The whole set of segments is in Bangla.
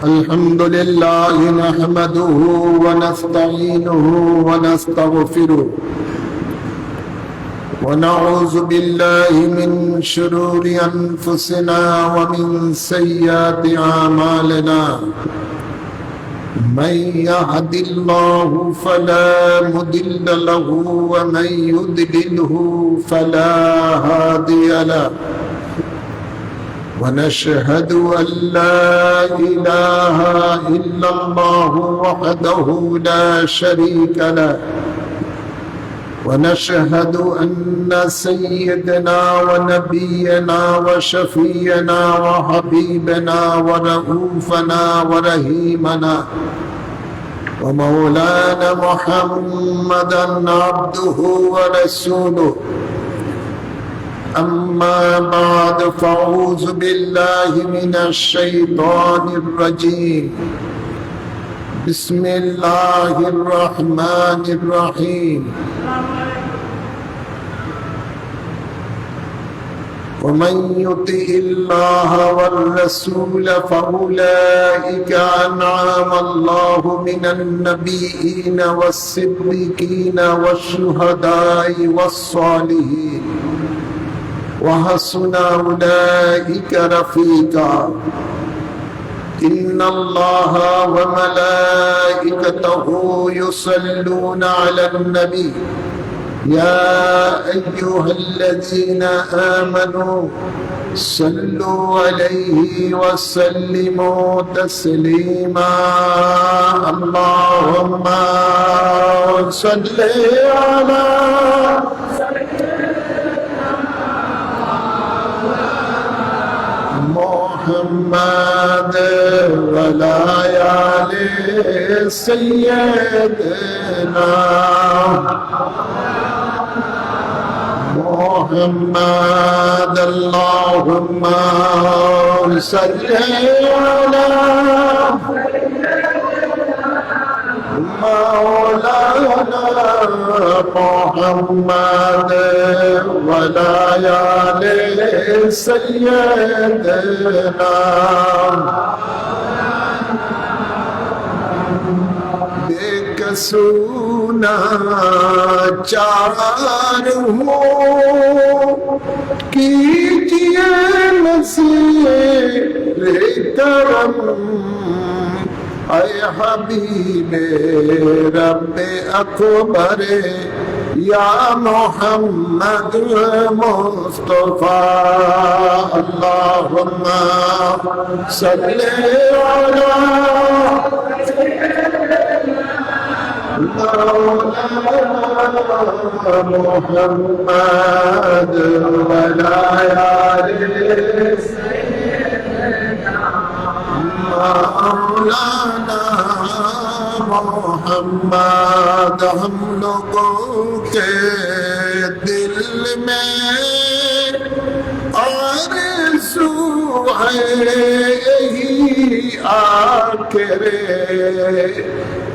الحمد لله نحمده ونستعينه ونستغفره ونعوذ بالله من شرور أنفسنا ومن سيئات أعمالنا من يهد الله فلا مضل له ومن يضلله فلا هادي له ونشهد أن لا إله إلا الله وحده لا شريك له ونشهد أن سيدنا ونبينا وشفينا وحبيبنا ورؤوفنا ورحيمنا ومولانا محمدا عبده ورسوله أما بعد فأعوذ بالله من الشيطان الرجيم بسم الله الرحمن الرحيم ومن يطع الله والرسول فأولئك أنعم الله من النبيين والصديقين والشهداء والصالحين وحسن أولئك رفيقا إن الله وملائكته يصلون على النبي يا أيها الذين آمنوا صلوا عليه وسلموا تسليما اللهم صل على محمد وعلى آل سيدنا محمد اللهم صل على مولانا محمد وعلى آل سيدنا बेकसूना चार हो कीजिए नसीरे करम ऐ हबीबे रब्बे अकबर या मोहम्मद मुस्तफा अल्लाहुम्मा सल्ले अला محمد وعلى آل مولانا محمد हम लोगों के दिल में आरज़ू है यही आखिरे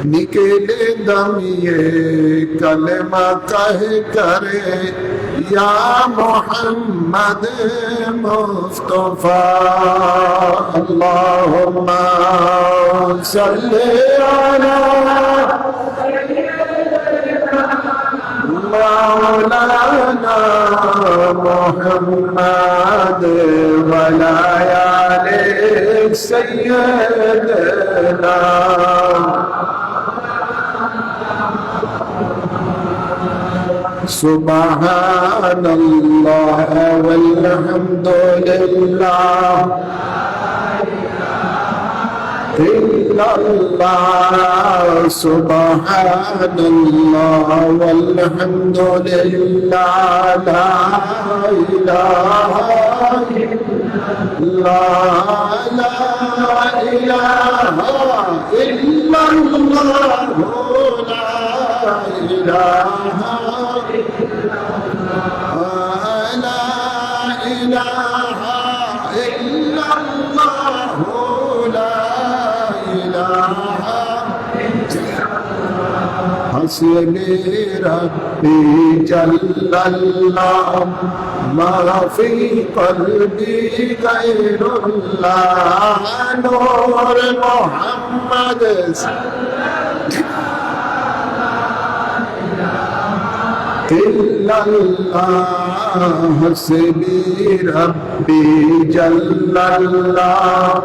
निकले दम ये कलमा कह करे या मोहम्मद मुस्तफा अल्लाहुम्मा सल्ली अला मौलाना मुहम्मद वला आले Syedna सुबहानल्लाह वल्हम्दुलिल्लाह illallah, subhanallah, walhamdulillah, la ilaha illallah, la ilaha illallah, la ilaha حسبي ربي جل الله ما في قلبي غير الله نور محمد إلا الله حسبي ربي جل الله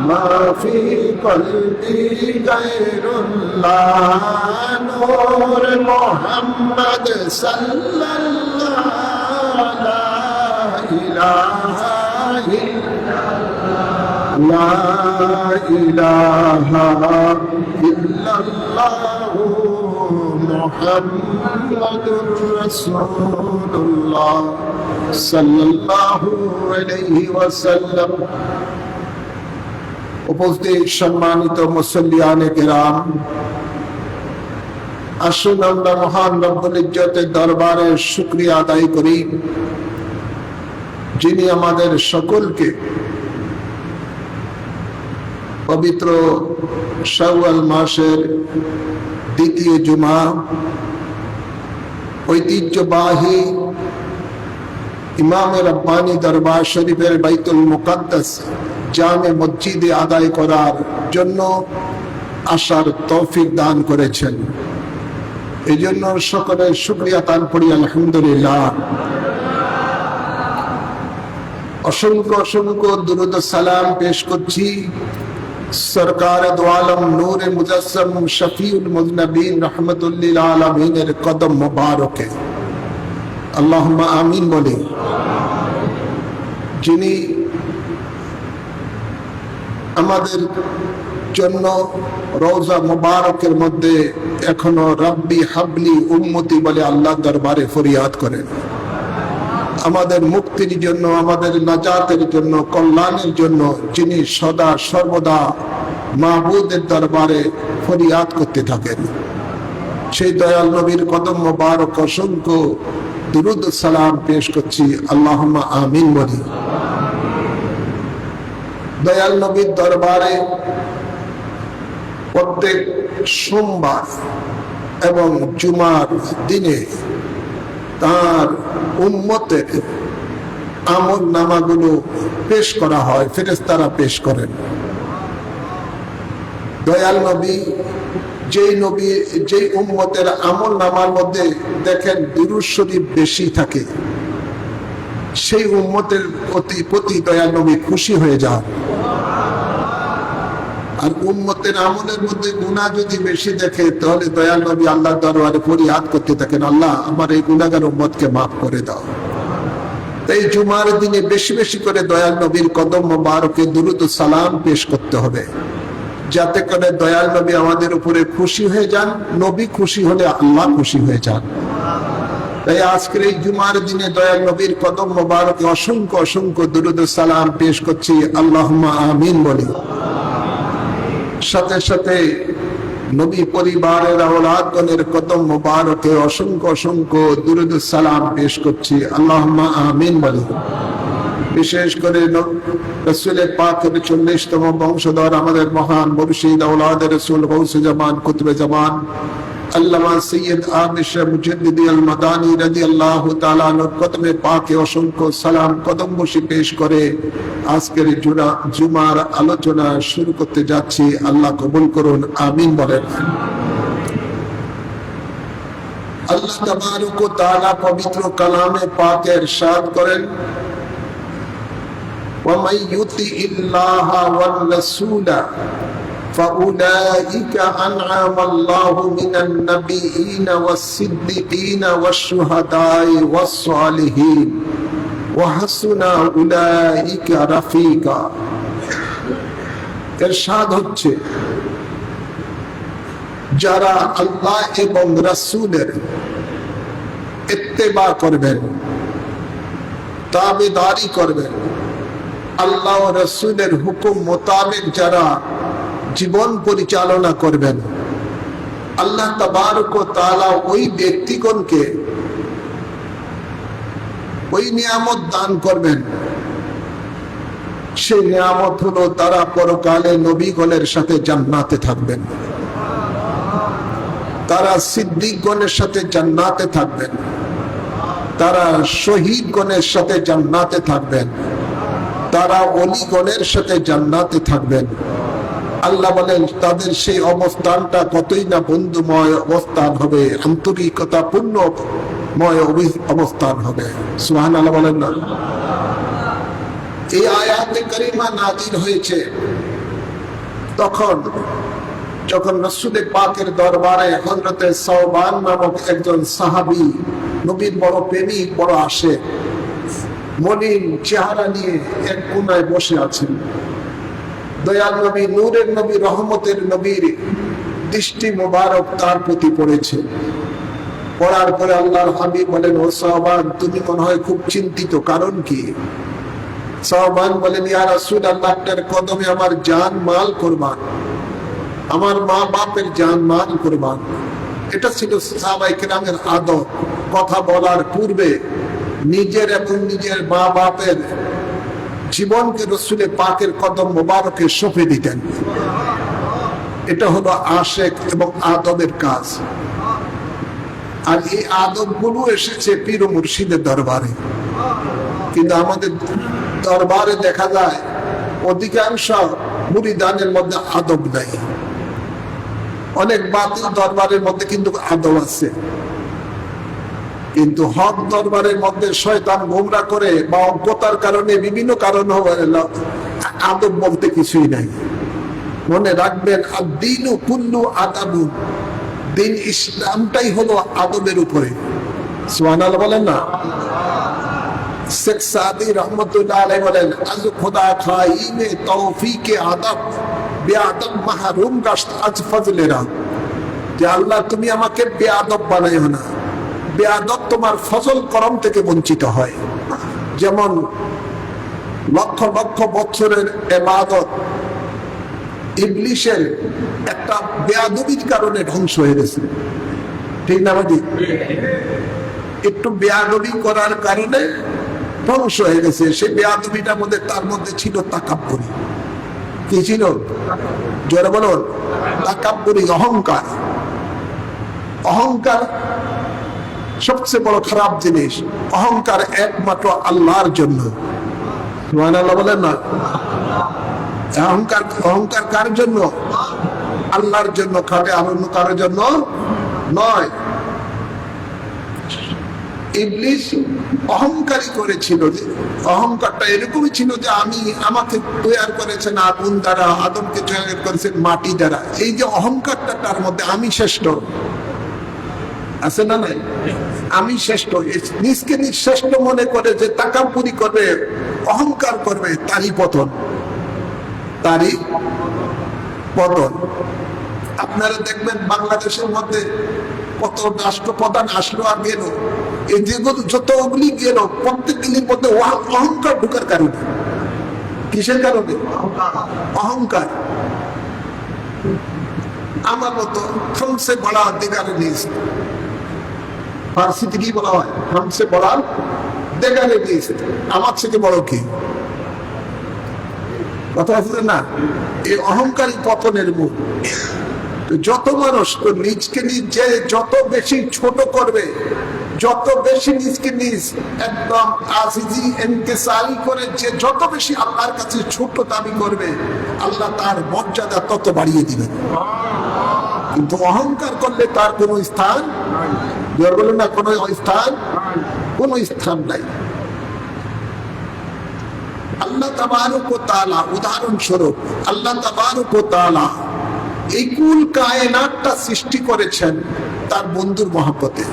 ما في قلبي غير الله نور محمد صلى الله لا إله إلا لا إله إلا الله محمد رسول الله صلى الله عليه وسلم উপস্থিত সম্মানিত মুসল্লিয়ানে কেরাম, আসুন আমরা মহান রব্বুল ইজ্জতের দরবারে শুকরিয়া আদায় করি, যিনি আমাদের সকলকে পবিত্র শাওয়াল মাসের দ্বিতীয় জুমা ঐতিহ্যবাহী ইমামে রব্বানী দরবার শরীফের বাইতুল মুকাদ্দাস জামে মসজিদে আদায় করার জন্য আসার তৌফিক দান করেছেন। এই জন্য সকলের শুকরিয়া দান করি আলহামদুলিল্লাহ। অসংখ্য অসংখ্য দুরূদ ও সালাম পেশ করছি সরকার দো আলম নূরে মুজাসসাম শফিউল মুজনবিন রহমতুল্লিল আলামিনের কদম মুবারকে আল্লাহুম্মা আমিন বলি। যিনি আমাদের জন্য রওজা মুবারকের মধ্যে এখনো রব্বি হাবলি উম্মতি বলে আল্লাহ দরবারে ফরিয়াদ করেন, আমাদের মুক্তির জন্য, আমাদের নাজাতের জন্য, কল্যাণের জন্য যিনি সদা সর্বদা মাহবুদের দরবারে ফরিয়াদ করতে থাকেন, সেই দয়াল নবীর কদম মুবারক অসংখ্য দুরূদ ও সালাম পেশ করছি আল্লাহুম্মা আমিন বলি। দয়াল নবীর দরবারে প্রত্যেক সোমবার এবং জুমার দিনে তার উম্মতের আমল নামাগুলো পেশ করা হয়, ফেরেশতারা পেশ করেন। দয়াল নবী যেই উম্মতের আমল নামার মধ্যে দেখেন দুরূদ শরীফ বেশি থাকে, সেই উম্মতের প্রতি দয়াল নবী খুশি হয়ে যান। আর উম্মতের আমলের মধ্যে গুনাহ যদি বেশি দেখে, তাহলে দয়াল নবী আল্লাহর দরবারে ফরিয়াদ করতে থাকেন, আল্লাহ আমার এই গুনাহগার উম্মতকে মাফ করে দাও। তাই জুমার দিনে বেশি বেশি করে দয়াল নবীর কদম মুবারকে দুরূদ ও সালাম পেশ করতে হবে, যাতে করে দয়াল নবী আমাদের উপরে খুশি হয়ে যান। নবী খুশি হলে আল্লাহ খুশি হয়ে যান। তাই আজকের এই জুমার দিনে দয়াল নবীর কদম মুবারকে অসংখ্য অসংখ্য দুরূদ ও সালাম পেশ করছি আল্লাহুম্মা আমিন বলি। সাথে সাথে নবী পরিবারের আওলাদগণের কদম মুবারকে অসংখ্য অসংখ্য দুরূদ ও সালাম পেশ করছি আল্লাহুম্মা আমিন বলি। বিশেষ করে রাসূল পাকের 40তম বংশধর আমাদের মহান মুর্শিদ আওলাদ রাসূল গৌসে জামান কুতুবে জামান আল্লামা সৈয়দ আমির শাহ মুজাদ্দিদি আল মাদানী রাদিয়াল্লাহু তাআলা আনহুর কদমে পাকে অসংখ্য সালাম কদম বসি পেশ করে আজকের জুমার আলোচনা শুরু করতে যাচ্ছি। আল্লাহ কবুল করুন, আমিন বলেন। আল্লাহ তাবারক ওয়া তাআলা পবিত্র কালামে পাকে ইরশাদ করেন, وَمَن يُطِعِ اللَّهَ وَالرَّسُولَ فَأُولَئِكَ أَنْعَمَ اللَّهُ مِنَ النَّبِيِّينَ وَالصِّدِّيقِينَ وَالشُّهَدَاءِ وَالصَّالِحِينَ وَحَسُنَ أُولَئِكَ رَفِيقًا। ইরশাদ হচ্ছে, যারা আল্লাহ এবং রাসূলের ইত্তেবা করবেন, তাবেদারি করবেন, আল্লাহ ও রাসূলের হুকুম মোতাবেক যারা জীবন পরিচালনা করবেন, আল্লাহ তাবারক ওয়া তাআলা ওই ব্যক্তিগণকে ওই নিয়ামত দান করবেন। সেই নিয়ামত হলো তারা পরকালে নবীগণের সাথে জান্নাতে থাকবেন, তারা সিদ্দিকগণের সাথে জান্নাতে থাকবেন, তারা শহীদগণের সাথে জান্নাতে থাকবেন, তারা ওলিগণের সাথে জান্নাতে থাকবেন। আল্লাহ বলেন তাদের সেই অবস্থানটা কতই না বন্ধুময় অবস্থান হবে, আন্তরিকতা পূর্ণময় অবস্থান হবে। সুবহানাল্লাহ বলেন না? এই আয়াতে কারিমা নাযিল হয়েছে তখন যখন রাসূল পাকের দরবারে হযরতে সাওবান নামক একজন সাহাবী, নবীর বড় প্রেমিক, বড় আশিক, মলিন চেহারা নিয়ে এক কোনায় বসে আছেন। দয়াল নবী, নূরের নবী, রহমতের নবীর দৃষ্টি মোবারক তার প্রতি পড়েছে। পড়ার পরে আল্লাহর হাবিব বলেন, ও সাওবান, তুমি মনে হয় খুব চিন্তিত, কারণ কি? সাওবান বলেন, ইয়া রাসূলুল্লাহ, আপনার কদমে আমার জান মাল কুরবান, আমার মা বাপের জান মাল কুরবান। এটা ছিল সাহাবায়ে কেরামের আদব। কথা বলার পূর্বে নিজের এবং নিজের মা বাপের জীবনকে রাসূল পাকের কদম মোবারকে সঁপে দিতেন। এটা হলো আশিক এবং আদবের কাজ। আর এই আদবগুলো এসেছে পীর ও মুর্শিদের দরবারে, কিন্তু আমাদের দরবারে দেখা যায় অধিকাংশ মুরিদানের মধ্যে আদব নাই। অনেক বাতিল দরবারের মধ্যে কিন্তু আদব আছে, কিন্তু হক দরবারের মধ্যে শয়তান গোমরা করে বা অজ্ঞতার কারণে বিভিন্ন কারণ আদব বলতে কিছুই নাই। মনে রাখবেন, আদ-দীনু কুল্লু আদাবুন, দিন ইসলামটাই হলো আদবের উপরে। সুবহানাল্লাহ বলেন না? শেখ সাদি রহমতুল্লাহ আলাইহি বলেন, আজ খোদা খাই মে তৌফিকে আদব বেআদব মাহরুম গাশত আজ ফজলেরা, যে আল্লাহ তুমি আমাকে বেআদব বানাইও না, বেআদব তোমার ফজল করম থেকে বঞ্চিত হয়। যেমন লক্ষ লক্ষ বছরের ইবাদত ইবলিসের একটা বেয়াদবির কারণে ধ্বংস হয়ে গেছে, ঠিক না ভাই? একটু বেয়াদবি করার কারণে ধ্বংস হয়ে গেছে। সেই বেয়াদবিটার মধ্যে তার মধ্যে ছিল তাকাব্বুরি। কি ছিল? জোরে বলুন। তাকাব্বুরি, অহংকার। অহংকার সবচেয়ে বড় খারাপ জিনিস। অহংকার একমাত্র আল্লাহর জন্য। সুবহানাল্লাহ বলেন না? অহংকার, অহংকার কার জন্য? আল্লাহর জন্য খাবে, আর অন্য কারোর জন্য নয়। ইবলিস অহংকারী করেছিল, যে অহংকারটা এরকমই ছিল যে আমাকে তৈরি করেছেন আগুন দ্বারা, আদমকে তৈরি করেছেন মাটি দ্বারা। এই যে অহংকারটা তার মধ্যে, আমি শ্রেষ্ঠ আছে না নাই? আমি শ্রেষ্ঠ, নিজকে নিজ শ্রেষ্ঠ মনে করে যে তাকাব্বুরি করবে, অহংকার করবে, তারই পতন, তারই পতন। আপনারা দেখবেন বাংলাদেশের মধ্যে কত রাষ্ট্রপ্রধান আসলো আর গেল, এই যেগুলো যতগুলি গেল প্রত্যেকগুলির মধ্যে অহংকার ঢুকার কারণে। কিসের কারণে? অহংকার। আমার মতো হামসে বড়া দেগারে নিজ, ফার্সিতে কি বলা হয়? হামসে বড়া দেগারে নিজ, আমার থেকে বড় কি? কথা আছে না? এই অহংকারী পতনের মূল। যত মানুষ নিজকে নিজে যত বেশি ছোট করবে, যত বেশি নিজকে নিজ একদম আজিজি ইনকিসারি করে, যে যত বেশি আল্লাহর কাছে ছোট দাবি করবে, আল্লাহ তার মর্যাদা তত বাড়িয়ে দিবেন। কিন্তু অহংকার করলে তার কোনো স্থান, বলেন না, কোনো স্থান, কোনো স্থান নাই। আল্লাহ তাবারক ওয়া তাআলা, উদাহরণস্বরূপ আল্লাহ তাবারক ওয়া তাআলা এই কুল কায়নাতটা সৃষ্টি করেছেন তার বন্ধুর মহব্বতে।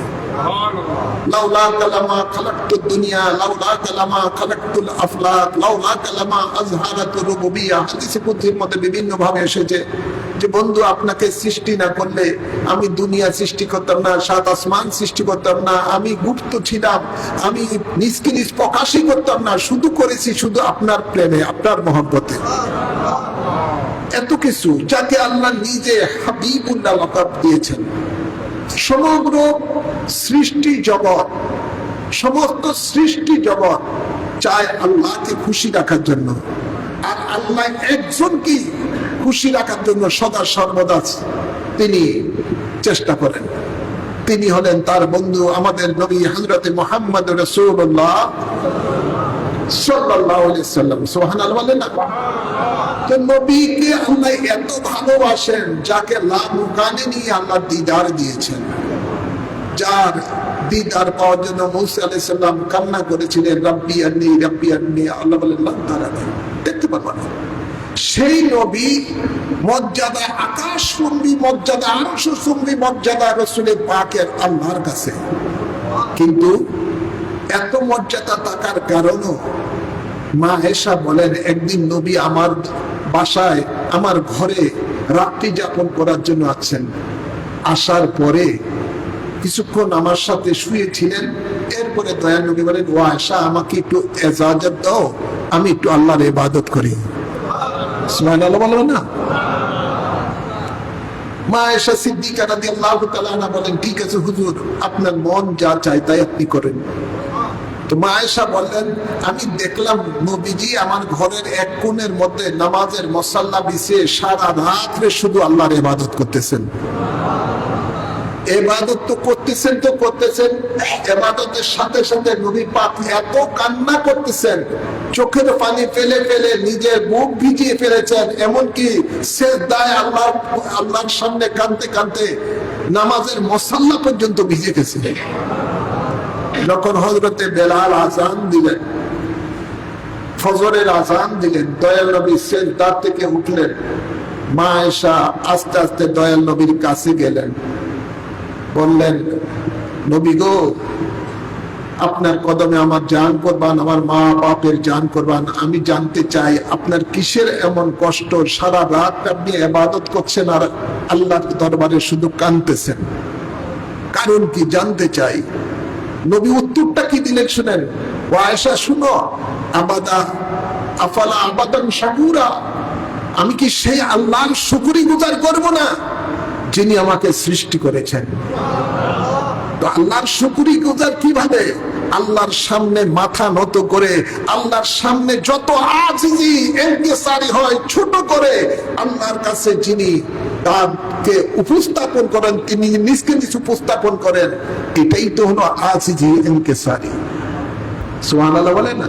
লাউলাকা লামা খালাকতুদ দুনিয়া, লাউলাকা লামা খালাকতুল আফলাক, লাউলাকা লামা আযহারাতুর রুবুবিয়্যাহ। হাদিসে কুদসির মধ্যে বিভিন্ন ভাবে এসেছে যে বন্ধু আপনাকে সৃষ্টি না করলে আমি দুনিয়া সৃষ্টি করতাম না, সাত আসমান সৃষ্টি করতাম না, আমি গুপ্ত ছিলাম, আমি নিজকে নিজ প্রকাশই করতাম না, শুধু করেছি শুধু আপনার প্রেমে, আপনার মহব্বতে। এত কিছু যাকে আল্লাহ নিজে হাবিবুল্লাহ লাকাব দিয়েছেন। সমগ্র সৃষ্টি জগৎ, সমস্ত সৃষ্টি জগৎ চায় আল্লাহকে খুশি রাখার জন্য, আর আল্লাহ একজনকে খুশি রাখার জন্য সদা সর্বদা তিনি চেষ্টা করেন। তিনি হলেন তার বন্ধু আমাদের নবী হযরতে মুহাম্মদ রাসূলুল্লাহ সাল্লাল্লাহু আলাইহি ওয়াসাল্লাম। সুবহানাল্লাহ বলেন না? তো নবীকে আল্লাহ এত ভালোবাসেন যাকে লামুকানে নিয়ে আল্লাহ দিদার দিয়েছেন, যার দিদার পাওয়ার জন্য মুসা আলাইহিস সালাম কান্না করেছিলেন, রাব্বি আন্নী রাব্বি আন্নী। আল্লাহ বলেন না তারানি, দেখতে পারবা না। সেই নবী মর্যাদা আকাশচুম্বী মর্যাদা, আরশচুম্বী মর্যাদা রাসূলে পাকের আল্লাহর কাছে। কিন্তু এত মর্যাদা থাকার কারণও মা আয়েশা বলেন একদিন নবী আমার বাসায় আমার ঘরে রাত্রি যাপন করার জন্য আসছেন। আসার পরে কিছুক্ষণ আমার সাথে শুয়েছিলেন। এরপরে দয়াল নবী বলেন, ও আয়েশা আমাকে একটু ইজাজত দাও, আমি একটু আল্লাহর ইবাদত করি। সুবহানাল্লাহ বলবেন না? মা আয়েশা সিদ্দিকা রাদিয়াল্লাহু তাআলা আনহা বলেন, ঠিক আছে হুজুর, আপনার মন যা চায় তাই আপনি করেন। তো মা আয়েশা বললেন, আমি দেখলাম নবীজি আমার ঘরের এক কোণের মধ্যে নামাজের মুসাল্লা বিছিয়ে সারা রাত্রে শুধু আল্লাহর ইবাদত করতেছেন। ইবাদত তো করতেছেন, ইবাদতের সাথে সাথে নবী পাক এত কান্না করতেছেন, চোখের পানি ফেলে ফেলে নিজের মুখ ভিজিয়ে ফেলেছেন, এমনকি সিজদায় আল্লাহর সামনে কাঁদতে কাঁদতে নামাজের মুসাল্লা পর্যন্ত ভিজে গেছে। যখন হযরতে বেলাল আযান দিলেন, ফজরের আযান দিলেন, দয়াল নবী সিজদা থেকে উঠলেন। মা আয়েশা আস্তে আস্তে দয়াল নবীর কাছে গেলেন, বললেন, নবী গো, আপনার কদমে আমার জান কোরবান, আমার মা বাপের জান কোরবান। আমি জানতে চাই আপনার কিসের এমন কষ্ট, সারা রাত আপনি ইবাদত করছেন আর আল্লাহর দরবারে শুধু কাঁদতেছেন, কারণ কি জানতে চাই। নবী উত্তরটা কি দিলেন শুনেন। ও আয়েশা শুনো, আবাদা আফালা আবাদান শাকুরা, আমি কি সেই আল্লাহর শুকরি গুজার করব না যিনি আমাকে সৃষ্টি করেছেন? তো আল্লাহর শুকরি গুজার কিভাবে? আল্লাহর সামনে মাথা নত করে, আল্লাহর সামনে যত আজিজি ইনকিসারি হয় ছোট করে আল্লাহর কাছে যিনি তাকে উপস্থাপন করেন, তিনি নিজকে নিজ উপস্থাপন করেন, এটাই তো হলো আজিজি ইনকিসারি। সুবহানাল্লাহ বলেন না?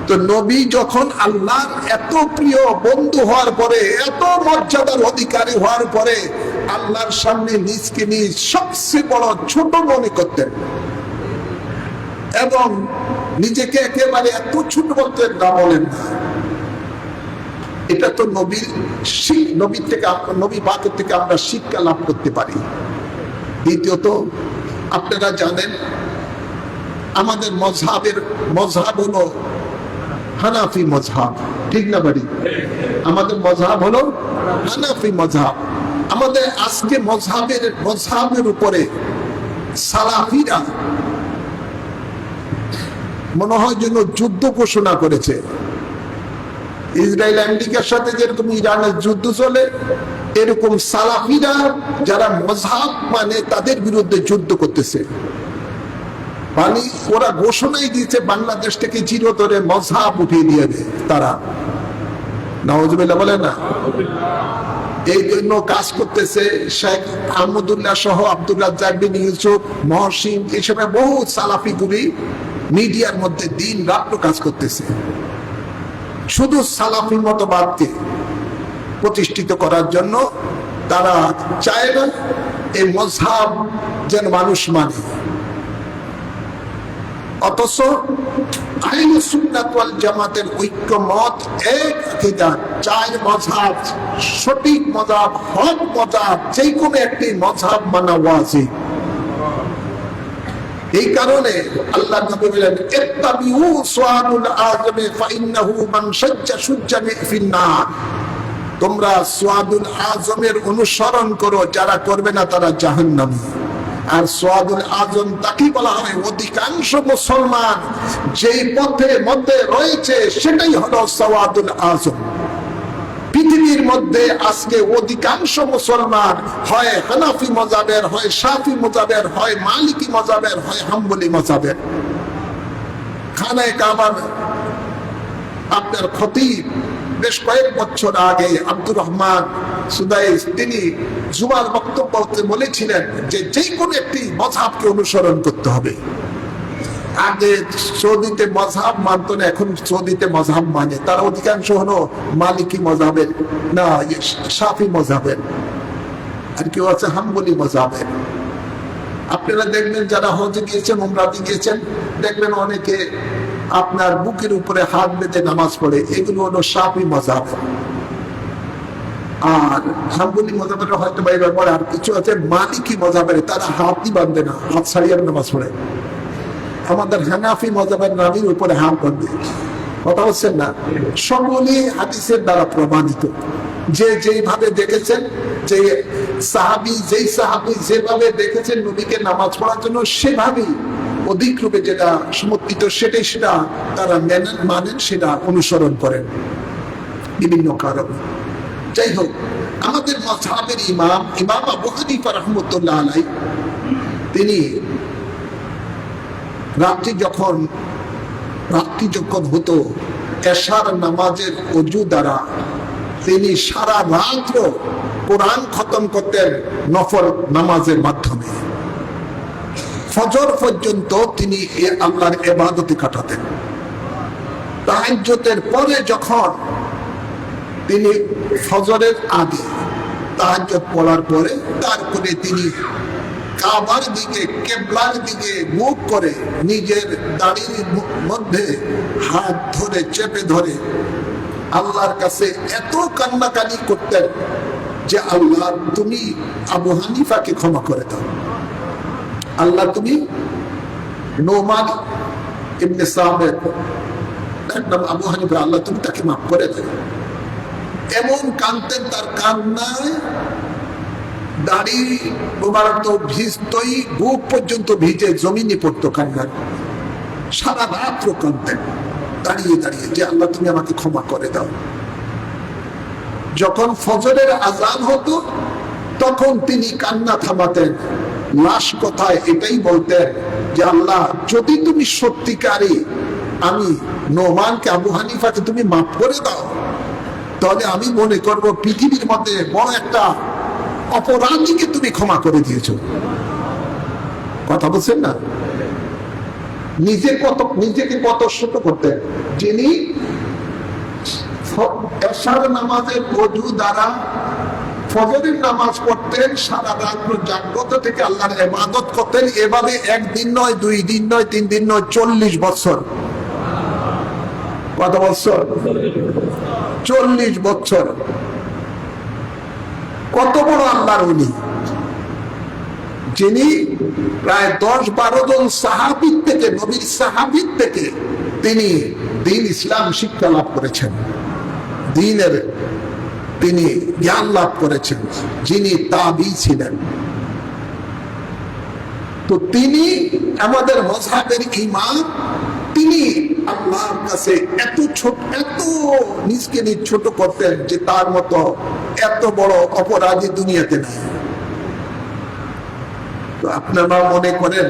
তো নবী যখন আল্লাহর এত প্রিয় বন্ধু হওয়ার পরে, এত মর্যাদার অধিকারী হওয়ার পরে আল্লাহর সামনে নিজকে নিজ সবচেয়ে বড় ছোট মনে করতেন এবং নিজেকে একেবারে এত ছোট বলতেন না, বলেন না। এটা তো নবী থেকে, নবী পাকের থেকে আমরা শিক্ষা লাভ করতে পারি। দ্বিতীয়ত, আপনারা জানেন আমাদের মজহাব হলো হানাফি মজহাব, ঠিক না বাড়ি? আমাদের মজহাব হলো হানাফি মজহাব। আমাদের আজকে মজহাবের উপরে সালাফিরা মনে হয় যেন যুদ্ধ ঘোষণা করেছে। ইসরায়েল আমেরিকার সাথে যেরকম ইরানের যুদ্ধ চলে, এরকম সালাফিরা যারা মজহাব মানে তাদের বিরুদ্ধে যুদ্ধ করতেছে। মানে ওরা ঘোষণাই দিয়েছে বাংলাদেশ থেকে চিরতরে মজহাব উঠিয়ে দিয়েবে তারা। নাউজুবিল্লাহ বলে না? এই জন্য কাজ করতেছে শেখ আহমদুল্লাহ সহ আব্দুর রাজ্জাক বিন ইউসুফ, মহসিন, এসব বহু সালাফি গুলি মিডিয়ার মধ্যে দিন রাত কাজ করতেছে শুধু সালাফি মতবাদকে প্রতিষ্ঠিত করার জন্য। তারা চায় না এই মজহাব যেন মানুষ মানে। অথচ আহলে সুন্নাত ওয়াল জামাতের ঐক্যমত এক আকীদা, চার মযহাব, সঠিক মযহাব, হক মযহাব, যে কোনো একটি মযহাব মানা ওয়াজিব। এই কারণে আল্লাহ নবী বলেন ইত্তাবিউ সুআদুল আযমে ফাইন্নাহু মান শাজ্জা শুজ্জানি ফিন্নার। তোমরা সুআদুল আযমের অনুসরণ করো, যারা করবে না তারা জাহান্নামী। আর সুআদুল আযম তাকে বলা হয় অধিকাংশ মুসলমান যেই পথে মধ্যে রয়েছে সেটাই হলো সুআদুল আযম। পৃথিবীর মধ্যে আজকে অধিকাংশ মুসলমান হয় হানাফি মাযহাবের, হয় শাফি মাযহাবের, হয় মালিকি মাযহাবের, হয় হাম্বলি মাযহাবের। খানায়ে কাবার আপনার খতিব বেশ কয়েক বছর আগে আব্দুর রহমান সুদাইস তিনি জুমার বক্তব্যে বলেছিলেন যে যে কোনো একটি মাযহাবকে অনুসরণ করতে হবে। আগে সৌদিতে মাযহাব মানত না, এখন সৌদিতে মাযহাব মানে। তার অধিকাংশ হলো মালিকি মাযহাবের, না শাফি মাযহাবের, আর কেউ আছে হাম্বলি মাযহাবের। আপনারা দেখবেন যারা হজে গিয়েছেন, উমরাতে গিয়েছেন, দেখবেন অনেকে আপনার বুকের উপরে হাত বেঁধে নামাজ পড়ে, এগুলো হলো শাফি মাযহাব। আর হাম্বলি মাযহাবের হয়তো বা এবার পরে। আর কিছু আছে মালিকি মাযহাবের, তারা হাতই বাঁধে না, হাত ছাড়িয়ে নামাজ পড়ে। আমাদের হানাফি মাযহাবের নামের উপরে হাত বাঁধে। কথা হচ্ছেন না? সকলেই হাদিসের দ্বারা প্রমাণিত। যে যেইভাবে দেখেছেন, যে সাহাবী যেভাবে দেখেছেন নবীকে নামাজ পড়ার জন্য, সেভাবেই অধিক রূপে যেটা সমর্থিত সেটা তারা মানেন, সেটা অনুসরণ করেন বিভিন্ন কারণে। যাই হোক, আমাদের মাযহাবের ইমাম আবু হানিফা রাহমাতুল্লাহ আলাইহি তিনি রাত্রি যখন হতো এশার নামাজের ওযু দ্বারা তিনি সারা রাত কোরআন খতম করতেন নফল নামাজের মাধ্যমে। ফজর পর্যন্ত তিনি আল্লাহর ইবাদতে কাটাতেন। তাহাজ্জুদের পরে যখন তিনি ফজরের আগে তাহাজ্জুদ পড়ার পরে তারপরে তিনি কাবার দিকে, কিবলার দিকে মুখ করে নিজের দাড়ির মধ্যে হাত ধরে চেপে ধরে আল্লাহর কাছে এত কান্নাকানি করতেন যে আল্লাহ তুমি আবু হানিফাকে ক্ষমা করে দাও, আল্লাহ তুমি নোমান ইবনে সাবির একদম আবু হানিফা, আল্লাহ তুমি তাকে মাফ করে দাও। এমন কাঁদতেন, তার কান্নায় দাড়ি মোবারক তো ভিজতই, বুক পর্যন্ত ভিজে জমিনে পড়তো কান্নার। সারা রাত্র কাঁদতেন দাঁড়িয়ে দাঁড়িয়ে যে আল্লাহ তুমি আমাকে ক্ষমা করে দাও। যখন ফজরের আজান হতো তখন তিনি কান্না থামাতেন, লাশ কথায় এটাই বলতেন যে আল্লাহ যদি তুমি সত্যিকারী আমি নোমানকে, আবু হানিফাকে তুমি মাফ করে দাও, তাহলে আমি মনে করব পৃথিবীর মধ্যে বড় একটা অপরাধীকে তুমি ক্ষমা করে দিয়েছো। কথা বলছেন না? নিজেকে কত ছোট করতেন, যিনি এশার নামাজের ওযু দ্বারা ফজরের নামাজ পড়তেন, সারা রাত জাগ্রত থেকে আল্লাহর ইবাদত করতেন। এভাবে একদিন নয়, 2 দিন নয়, 3 দিন নয়, 40 বছর। কত বছর? 40 বছর। কত বড় আল্লাহর ওলি, যিনি প্রায় 10-12 জন সাহাবী থেকে, নবীর সাহাবী থেকে তিনি দ্বীন ইসলাম শিক্ষা লাভ করেছেন, দ্বীনের তিনি জ্ঞান লাভ করেছেন, যিনি তাবী ছিলেন। তো তিনি আমাদের মাযহাবের ইমাম, তিনি আল্লাহর কাছে এত নিজকে ছোট করতেন যে তার মতো এত বড় অপরাধী দুনিয়াতে নাই। তো আপনারা মনে করেন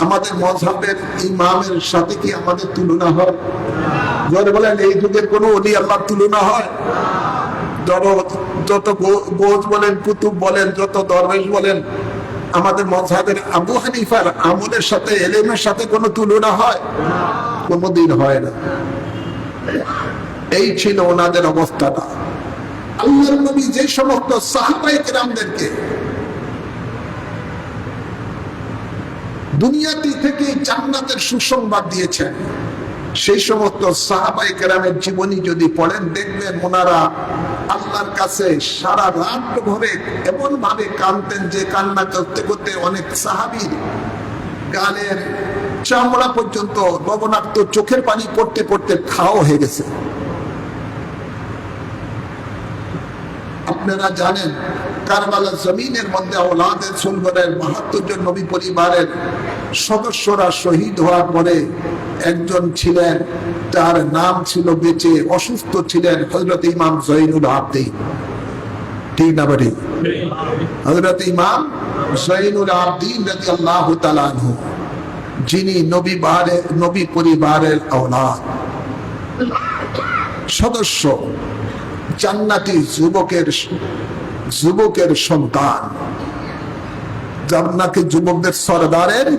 আমাদের মাযহাবের ইমামের সাথে কি আমাদের তুলনা হয়? যারা বলেন এই যুগের কোন ওলি আল্লাহর তুলনা হয়? যত গোজ বলেন, কুতুব বলেন, যত দরবেশ বলেন, আমাদের মাযহাবের আবু হানিফার আমলের সাথে, ইলমের সাথে কোনো তুলনা হয়? কোনদিন হয় না। এই ছিল ওনাদের অবস্থাটা। আল্লাহর নবী যে সমস্ত সাহাবায়ে কেরামদেরকে দুনিয়াতে থেকে জান্নাতের সুসংবাদ দিয়েছেন, সেই সমস্ত সাহাবায়ে কেরামের জীবনী যদি পড়েন দেখবেন ওনারা আল্লাহর কাছে সারা রাত ভরে এমন ভাবে কাঁদতেন যে কান্না করতে করতে অনেক সাহাবীর গালের চামড়া পর্যন্ত লবণাক্ত, চোখের পানি পড়তে পড়তে খাওয়া হয়ে গেছে। আপনারা জানেন কারবালার জমিনের মধ্যে আওলাদে সুলগরের ৭২ জন নবী পরিবারের সদস্যরা শহীদ হওয়ার পরে একজন ছিলেন, তার নাম ছিল বেঁচে, অসুস্থ ছিলেন হযরত ইমাম জয়নুল আবদিন। ঠিক না বাড়ি? হযরত ইমাম জয়নুল আবদিন রাদিয়াল্লাহু তাআলা আনহু, যিনি নবী পরিবারের আওলাদ সদস্য, জান্নাতি যুবকের সন্তান, জান্নাতি যুবকদের সরদারের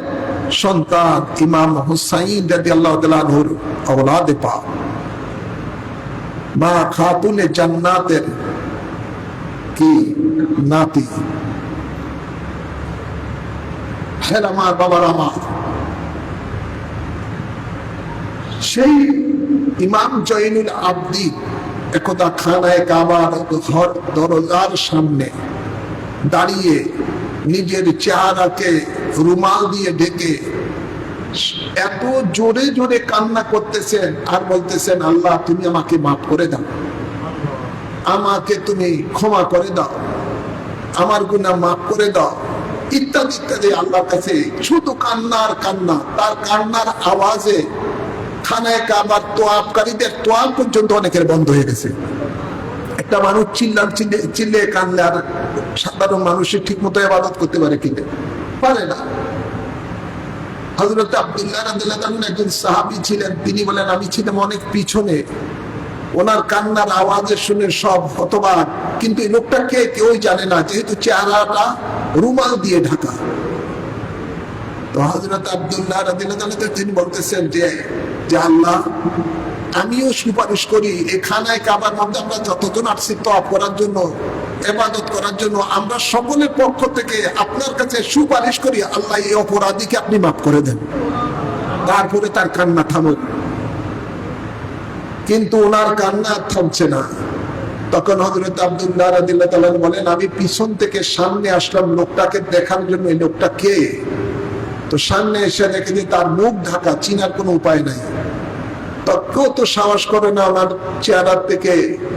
সন্তান ইমাম হুসাইন রাদিয়াল্লাহু তাআলা আনহুর আওলাদে পাক, মা খাতুনে জান্নাতের কি নাতি। হ্যাঁ আমার বাবার, আমার সেই ইমাম জয়নুল আবদিন একদা খানায় কাবার দরজার সামনে দাঁড়িয়ে নিজের চেহারাকে রুমাল দিয়ে ঢেকে এত জোরে জোরে কান্না করতেছেন আর বলতেছেন, আল্লাহ তুমি আমাকে মাফ করে দাও, আমাকে তুমি ক্ষমা করে দাও, আমার গুনাহ মাফ করে দাও, ইত্যাদি ইত্যাদি আল্লাহর কাছে শুধু কান্না আর কান্না। তার কান্নার আওয়াজে খানায় কাবার তোয়াফকারীদের তোয়াফ পর্যন্ত অনেকের বন্ধ হয়ে গেছে। একটা মানুষ চিল্লে কানলে আর সাধারণ মানুষের ঠিক মতো ইবাদত করতে পারে কিনা? পারে না। হযরত আব্দুল্লাহ রাদিয়াল্লাহু তাআলা একজন সাহাবী ছিলেন, তিনি বলেন আমি ছিলাম অনেক পিছনে, ওনার কান্নার আওয়াজে শুনে সব হতবাক, কিন্তু এই লোকটা কে কেউই জানে না, যেহেতু চেহারাটা রুমাল দিয়ে ঢাকা। তো হযরত আব্দুল্লাহ রাদিয়াল্লাহু তাআলা তিনি বলতেছেন যে আল্লাহ, আমিও সুপারিশ করি এই খানায় কাবার মধ্যে আমরা যতজন আসছি তওয়াফ করার জন্য, ইবাদত করার জন্য, আমরা সকলের পক্ষ থেকে আপনার কাছে সুপারিশ করি, আল্লাহ এই অপরাধীকে আপনি মাফ করে দেন। তারপরে তার কান্না থামল, কিন্তু ওনার কান্না থামছে না। তখন হযরত আব্দুল্লাহ রাদিয়াল্লাহু তাআলা বলেন, আমি পিছন থেকে সামনে আসলাম লোকটাকে দেখার জন্য, এই লোকটা কে। তো সামনে এসে দেখে যে তার মুখ ঢাকা, চিনার কোনো উপায় নাই। কেউ তো সাহস করে না ওনার চেহারা থেকে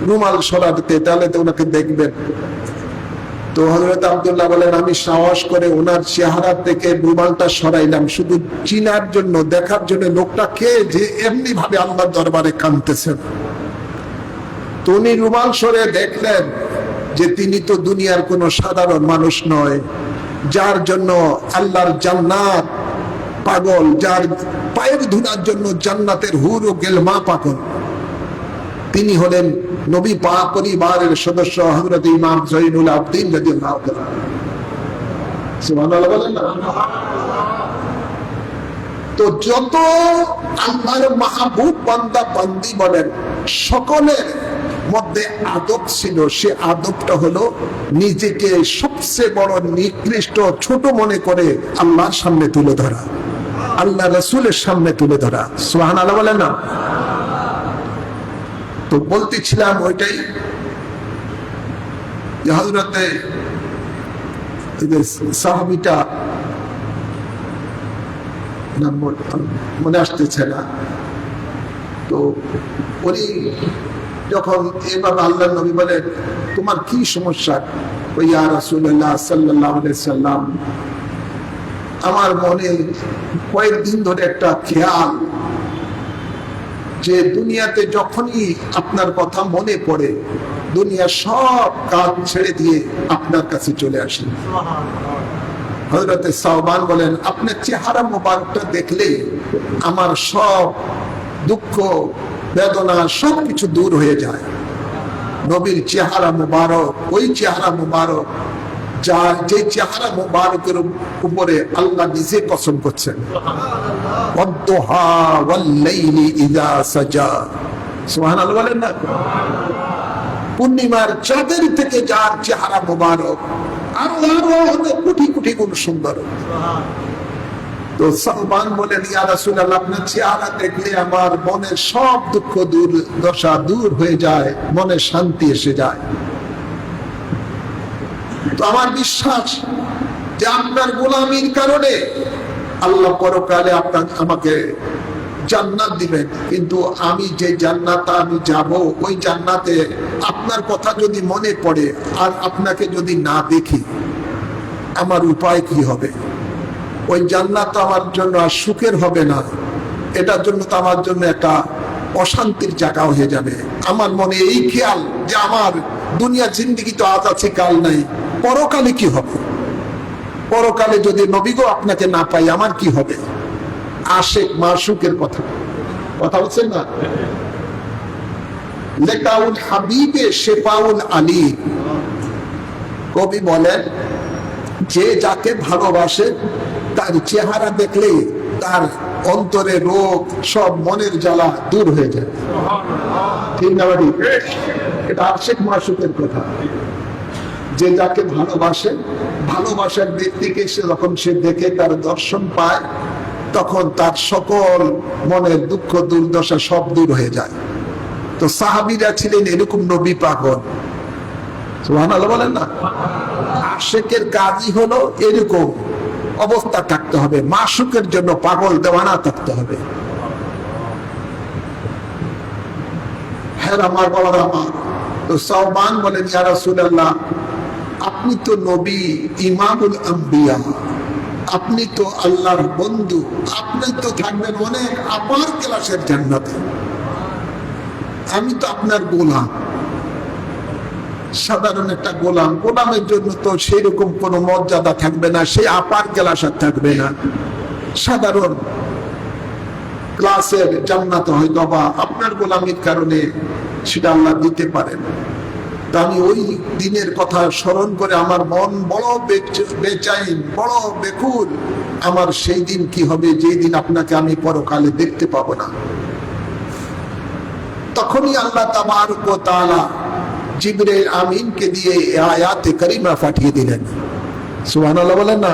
রুমাল সরাতে, তাহলে তো ওনাকে দেখবেন। তো হযরত আব্দুল্লাহ বলেন, আমি সাহস করে ওনার চেহারা থেকে রুমালটা সরাইলাম শুধু চিনার জন্য, দেখার জন্য লোকটা কে, যে এমনি ভাবে আল্লাহর দরবারে কাঁদতেছেন। তো উনি রুমাল সরে দেখলেন যে তিনি তো দুনিয়ার কোনো সাধারণ মানুষ নয়, যার জন্য আল্লাহর জান্নাত পাগল, যার পায়ের ধুলার জন্য জান্নাতের হুর ও গেলমা পাগল, তিনি হলেন নবী পাক পরিবারের সদস্য হযরত ইমাম জয়নুল আবদিন রাদিয়াল্লাহু তাআলা। সুবহানাল্লাহ বলেন না? তো যত আল্লাহর মাহবুব বান্দা বান্দি বলেন, সকলের মধ্যে আদব ছিল। সে আদবটা হলো নিজেকে সবচেয়ে বড় নিকৃষ্ট ছোট মনে করে আল্লাহর সামনে তুলে ধরা, আল্লাহ রাসূলের সামনে তুলে ধরা। সুবহানাল্লাহ বলেন না? তো বলতেছিলাম ওইটাই যে হযরতে সাহাবীটা নাম মনে আসতেছে না, তো উনি যখন এভাবে আল্লাহর নবী বলেন, তোমার কি সমস্যা? ইয়া রাসূলুল্লাহ সাল্লাল্লাহু আলাইহি সাল্লাম, আমার মনে কয়েকদিন ধরে একটা খেয়াল, যে দুনিয়াতে যখনই আপনার কথা মনে পড়ে দুনিয়ার সব কাজ ছেড়ে দিয়ে আপনার কাছে চলে আসে। হযরতে সাওবান বলেন, আপনার চেহারা মোবারকটা দেখলে আমার সব দুঃখ বেদনা সবকিছু দূর হয়ে যায়। নবীর চেহারা মুবারক, ওই চেহারা মুবারক যে চেহারা মুবারকের উপরে আল্লাহ নিজে কসম করছেন, ওয়াদ-দুহা ওয়াল-লাইলি ইযা সাজা। সুবহানাল্লাহ বলেন না? পূর্ণিমার চাঁদের থেকে যার চেহারা মুবারক আরো কোটি কোটি গুণ সুন্দর। তো সালমান বলেন, ইয়া রাসূলুল্লাহ, আপনার চেহারা দেখলে আমার মনের সব দুঃখ দশা দূর হয়ে যায়, মনে শান্তি এসে যায়। তো আমার বিশ্বাস যে আপনার গোলামির কারণে আল্লাহ পরকালে আমাকে জান্নাত দিবেন, কিন্তু আমি যে জান্নাতে আমি যাব, ওই জান্নাতে আপনার কথা যদি মনে পড়ে আর আপনাকে যদি না দেখি, আমার উপায় কি হবে? ওই জান্নাত আমার জন্য আর সুখের হবে না, এটার জন্য তো আমার জন্য একটা অশান্তির জায়গা হয়ে যাবে। আমার মনে এই খেয়াল যে আমার দুনিয়া জিন্দেগি তো আজ আছে কাল নাই, পরকালে কি হবে? পরকালে যদি নবী গো আপনাকে না পাই আমার কি হবে? আশিক মাশুকের কথা বলছেন না? লেকাউল হাবিবে শেফাউল আলী, কবি বলেন যে যাকে ভালোবাসে তার চেহারা দেখলে তার অন্তরে রোগ সব মনের জ্বালা দূর হয়ে যায়। ঠিক না বাড়ি? এটা আশিক মাশুকের কথা। যে যাকে ভালোবাসে, ভালোবাসার ব্যক্তিকে সে যখন সে দেখে তার দর্শন পায়, তখন তার সকল মনের দুঃখ দুর্দশা সব দূর হয়ে যায়। তো সাহাবীরা ছিলেন এরকম নবী পাগল। সুবহানাল্লাহ বলেন না? আশিকের কাজই হলো এরকম অবস্থা থাকতে হবে, মাশুকের জন্য পাগল দেওয়ানা থাকতে হবে। হ্যাঁ আমার বলার আমার তো সাওবান বলেন, ইয়া রাসূলুল্লাহ, আপনি তো নবী, ইমামুল আম্বিয়া, আপনি তো আল্লাহর বন্ধু, আপনি তো থাকবেন অনেক আপার ক্লাসের জান্নাতে, আমি তো আপনার গোলাম, সাধারণ একটা গোলাম। গোলামের জন্য তো সেই রকম কোন মর্যাদা থাকবে না, সেই আপার ক্লাস আর থাকবে না, সাধারণ ক্লাসের জান্নাত হয়তো বা আপনার গোলামির কারণে সেটা আল্লাহ দিতে পারেন। তা আমি ওই দিনের কথা স্মরণ করে আমার মন বড় বেচাইন, বড় বেকুল। আমার সেই দিন কি হবে যেই দিন আপনাকে আমি পরকালে দেখতে পাবো না। তখনই আল্লাহ তাবারক ওয়া তাআলা জিবরাইল আমিনকে দিয়ে আয়াতে কারিমা পাঠিয়ে দিলেন। সুবহানাল্লাহ বলেন না?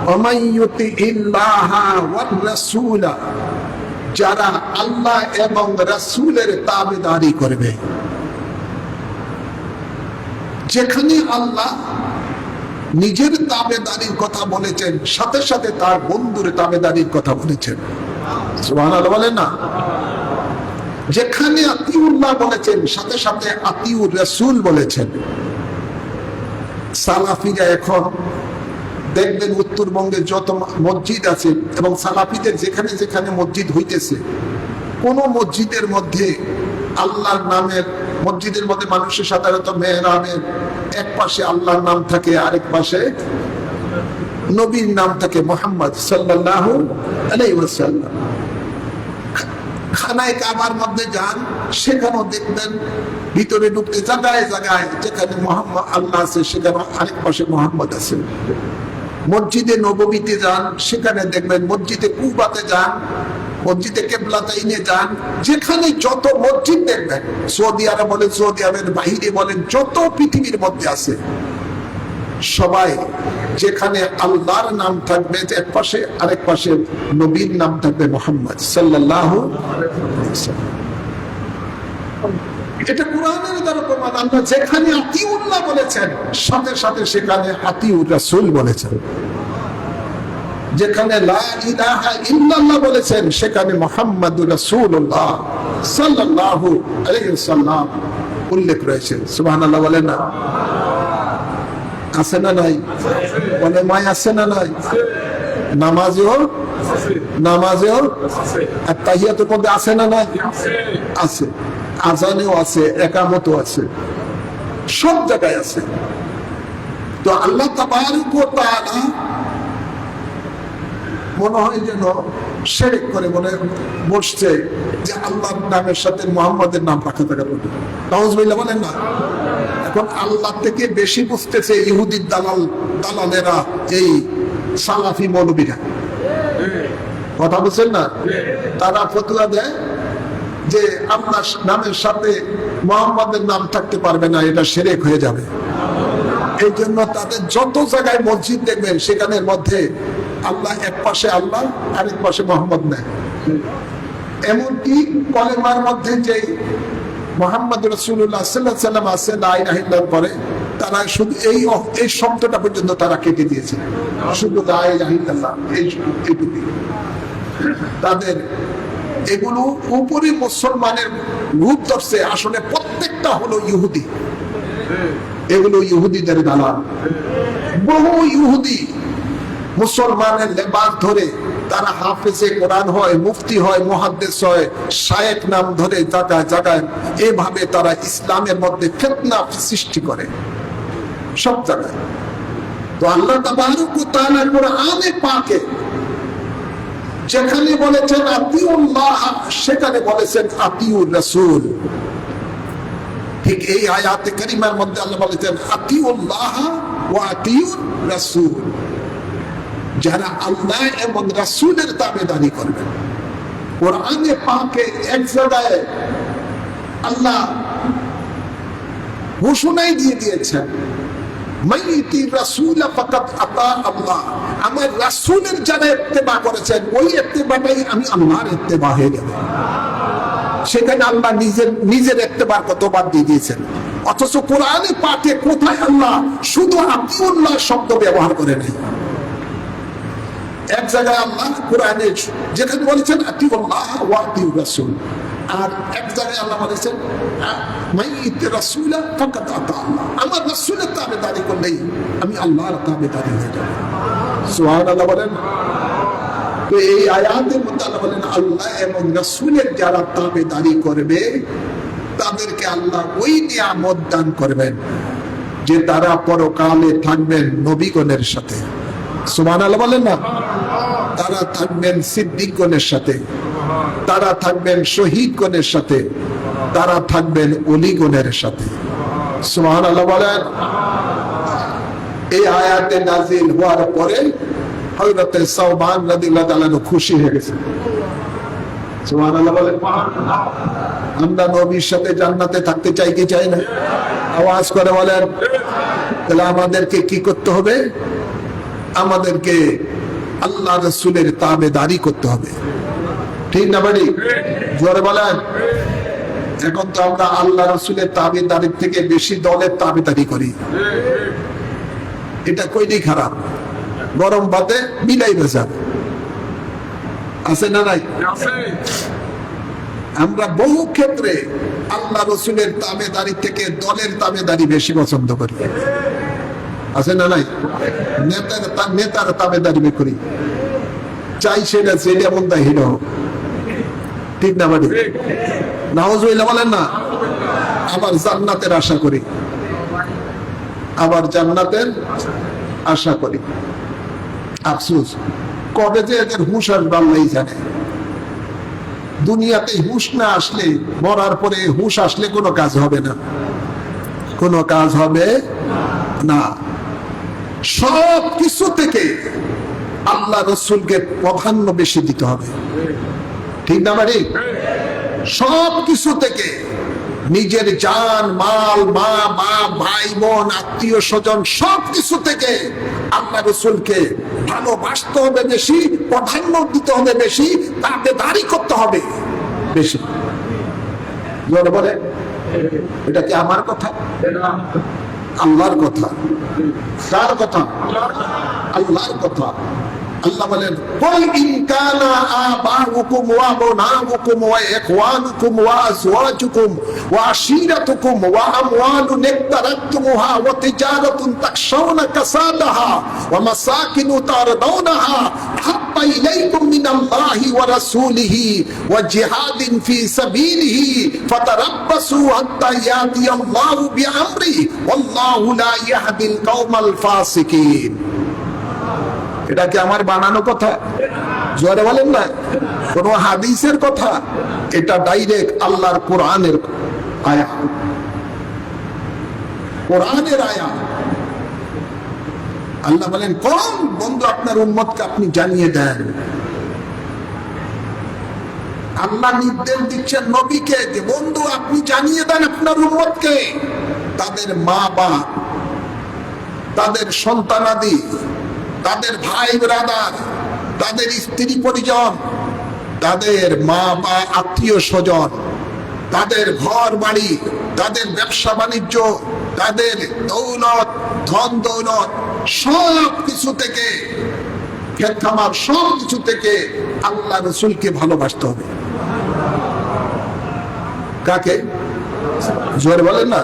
ওয়ামান ইউতিইল্লাহা ওয়ার রাসূলা, যারা আল্লাহ এবং রাসূলের তাবেদারি করবে। যেখানে আল্লাহ নিজের তাবেদারির কথা বলেছেন, সাথে সাথে তার বন্ধুর তাবেদারির কথা বলেছেন। সুবহানাল্লাহ বলেন না? যেখানে আতিউল্লাহ বলেছেন, সাথে সাথে আতিউর রাসূল বলেছেন। সালাফিরা এখন দেখবেন উত্তরবঙ্গে যত মসজিদ আছে এবং সালাফিদের যেখানে যেখানে মসজিদ হইতেছে, কোন মসজিদের মধ্যে আল্লাহর নামের, মসজিদের মধ্যে মানুষের সাধারণত মেহরাবের এক পাশে আল্লাহর নাম থাকে, আরেক পাশে নবীর নাম থাকে, মুহাম্মদ সাল্লাল্লাহু আলাইহি ওয়াসাল্লাম। খানায় কাবার মধ্যে যান, সেখানেও দেখবেন ভিতরে ঢুকতে জায়গায় জায়গায় যেখানে মোহাম্মদ আল্লাহ আছে, সেখানে আরেক পাশে মোহাম্মদ আছে। মসজিদে নববীতে যান, সেখানে দেখবেন, মসজিদে কুবাতে যান, মসজিদে কেবলাতাইনে যান, যেখানে যত মসজিদ দেখবেন, সৌদি আরব বলেন, সৌদি আরবের বাহিরে বলেন, যত পৃথিবীর মধ্যে আছে, সবাই যেখানে আল্লাহর নাম থাকবে এক পাশে, আরেক পাশে নবীর নাম থাকবে মুহাম্মদ সাল্লাল্লাহু আলাইহি ওয়াসাল্লাম। এটা কোরআনের দ্বারা প্রমাণ। আল্লাহ যেখানে আতিউল্লাহ বলেছেন, সাথে সাথে সেখানে আতিউর রাসূল বলেছেন। যেখানে লা ইলাহা ইল্লাল্লাহ বলেছেন, সেখানে মুহাম্মাদুর রাসূলুল্লাহ সাল্লাল্লাহু আলাইহি ওয়াসাল্লাম উল্লেখ রয়েছে। সুবহানাল্লাহ বলেন না? আছে না নাই? বলে মায় আছে না নাই? নামাজেও আর তাহিয়াতুর মধ্যে আছে না নাই? আছে। আজানেও আছে, একামতও আছে, সব জায়গায় আছে। তো আল্লাহ তাবারক ওয়া তাআলা মনে হয় যেন শিরক করে মনে বসছে যে আল্লাহর নামের সাথে মুহাম্মাদের নাম রাখা থাকা বলে। নাউজুবিল্লাহ বলেন না? এখন আল্লাহ থেকে বেশি বুঝতেছে ইহুদির দালালেরা, এই সালাফি মৌলবীরা। কথা বলছেন না? তারা ফতোয়া দেয় যে আল্লাহর নামের সাথে মুহাম্মাদের নাম থাকতে পারবে না, এটা শিরক হয়ে যাবে। এই জন্য তাদের যত জায়গায় মসজিদ দেখবেন, সেখানের মধ্যে আল্লাহ এক পাশে আল্লাহ, আরেক পাশে মুহাম্মদ নেয়। এমনকি কলেমার মধ্যে যে মুহাম্মদ রাসূলুল্লাহ সাল্লাল্লাহু আলাইহি ওয়াসাল্লাম আছে লা ইলাহা ইল্লাল্লাহ পরে, তারা শুধু এই শব্দটা পর্যন্ত তারা কেটে দিয়েছে, শুধু লা ইলাহা ইল্লাল্লাহ এইটুকুই। তাদের এগুলো উপরে মুসলমানের রূপ ধরছে, আসলে প্রত্যেকটা হলো ইহুদি। এগুলো ইহুদিদের দালাল। বহু ইহুদি মুসলমানের লেবাস ধরে তারা হাফেজে কোরআন হয়, মুফতি হয়, মুহাদ্দিস হয়, শায়েখ নাম ধরে জায়গায় জায়গায় এভাবে তারা ইসলামের মধ্যে ফিতনা সৃষ্টি করে সব জায়গায়। তো আল্লাহ তাবারক ওয়া তাআলা কোরআনে পাকে যেখানে বলেছেন আতিউল্লাহ, সেখানে বলেছেন আতিউর রাসূল। ঠিক এই আয়াতে কারিমার মধ্যে আল্লাহ বলেছেন আতিউল্লাহ ওয়া আতিউর রাসূল, যারা আল্লাহ এবং রাসূলের তাবেদারি করবেন। কোরআনে পাকে এক জায়গায় আল্লাহ ঘোষণাই দিয়ে দিয়েছেন মাইতি রাসূল ফাকাত আতা আল্লাহ, আমার রাসূলের যারা ইত্তেবা করেছেন ওই ইত্তেবাটাই আমি আল্লাহর ইত্তেবা হয়ে গেল। সেখানে আল্লাহ নিজের ইত্তেবার কতবার দিয়ে দিয়েছেন, অথচ কোরআনে পাকে কোথায় আল্লাহ শুধু আতিউল্লাহ শব্দ ব্যবহার করে নাই। এক জায়গায় আল্লাহ কোরআনে যেখানে বলেছেন আতিউল্লাহ ওয়া আতিউর রাসূল, আর এক জায়গায় আল্লাহ বলেছেন মাইতি রাসূলা ফাকাত আতা আল্লাহ, আমার রাসূলের তাবেদারি করলেই আমি আল্লাহর তাবেদারি হয়ে যাব। সুবহানাল্লাহ বলেন। তো এই আয়াতের মধ্যে আল্লাহ বলেন আল্লাহ এবং রাসূলের যারা তাবেদারি করবে তাদেরকে আল্লাহ ওই নিয়ামত দান করবেন যে তারা পরকালে থাকবেন নবীগণের সাথে। সুবহানাল্লাহ বলেন না। তারা থাকবেন সিদ্দিকগণের সাথে, তারা থাকবেন শহীদগণের সাথে, তারা থাকবেন ওলিগণের সাথে। সুবহানাল্লাহ বলেন। এই আয়াতে নাজিল হওয়ার পরে হযরত সাওবান রাদিয়াল্লাহু তাআলা খুশি হয়ে গেছেন। সুবহানাল্লাহ বলেন। আমরা নবীর সাথে জান্নাতে থাকতে চাই কি চাই না? আওয়াজ করে বলেন। তাহলে আমাদেরকে কি করতে হবে? আমাদেরকে আল্লাহ রাসূলের তাবেদারি করতে হবে, ঠিক না বাড়ি? জোরে বলেন। এখন তো আমরা আল্লাহ রাসূলের তাবেদারির থেকে বেশি দলের তাবেদারি করি। এটা কইলেই খারাপ। গরম ভাতে বিলাই ভেজা আছে না নাই? আমরা বহু ক্ষেত্রে আল্লাহ রাসূলের তাবেদারি থেকে দলের তাবেদারি বেশি পছন্দ করি, আছে না নাই? নেতার তাবেদারি করি, চাই সেটা যেমন তাই হিরো, ঠিক না বাড়ি? নাউজুবিল্লাহ বলেন না। আবার জান্নাতের আশা করি, আবার জান্নাতের আশা করি। আফসোস, কবে যে এদের হুঁশ আসবে আল্লাহই জানে। দুনিয়াতে হুঁশ না আসলে, মরার পরে হুঁশ আসলে কোনো কাজ হবে না, কোনো কাজ হবে না। সব কিছু থেকে আল্লাহ রাসূলকে প্রাধান্য বেশি দিতে হবে, ঠিক না ভাই? সব কিছু থেকে নিজের জান মাল, মা বাপ, ভাই বোন, আত্মীয় স্বজন সব কিছু থেকে আল্লাহ রাসূলকে ভালোবাসতে হবে বেশি, প্রাধান্য দিতে হবে বেশি, তাবেদারি করতে হবে বেশি। বলে এটা কি আমার কথা? আল্লাহর কথা। কার কথা? আল্লাহর কথা। আল্লাহ বলেন কুল ইন কানা আবাউকুম ওয়া আবনাউকুম ওয়া ইখওয়ানুকুম ওয়া আজওয়াজুকুম ওয়া আশীরাতুকুম ওয়া আমওয়ালুন ইকতারাতুমুহা ওয়া তিজারাতুন তাখশাউনা কাসাদাহা ওয়া মাসাকিনু তারদাউনাহা হাব্বা ইলাইকুম মিনাল্লাহি ওয়া রাসূলিহি ওয়া জিহাদিন ফি সাবিলিহি ফাতারাব্বাসু হাত্তা ইয়াতিয়াল্লাহু বিআমরিহি ওয়াল্লাহু লা ইয়াহদিল কওমাল ফাসিকিন। এটা কি আমার বানানো কথা? জোরে বলেন না। কোন হাদিসের কথা? এটা ডাইরেক্ট আল্লাহর কোরআনের আয়াত, কোরআনের আয়াত। আল্লাহ বলেন কোন বন্ধু আপনার উম্মতকে আপনি জানিয়ে দেন। আল্লাহ নির্দেশ দিচ্ছেন নবীকে যে বন্ধু আপনি জানিয়ে দেন আপনার উম্মতকে, তাদের মা বাপ, তাদের সন্তানাদি, তাদের ভাই ব্রাদার, তাদের স্ত্রী পরিজন, তাদের মা বা আত্মীয় স্বজন, তাদের ঘর বাড়ি, তাদের ব্যবসা বাণিজ্য, তাদের দৌলত, ধন দৌলত, সব কিছু থেকে, ক্ষেত খামার, সব কিছু থেকে আল্লাহ রসুলকে ভালোবাসতে হবে। কাকে? জোরে বলেন না,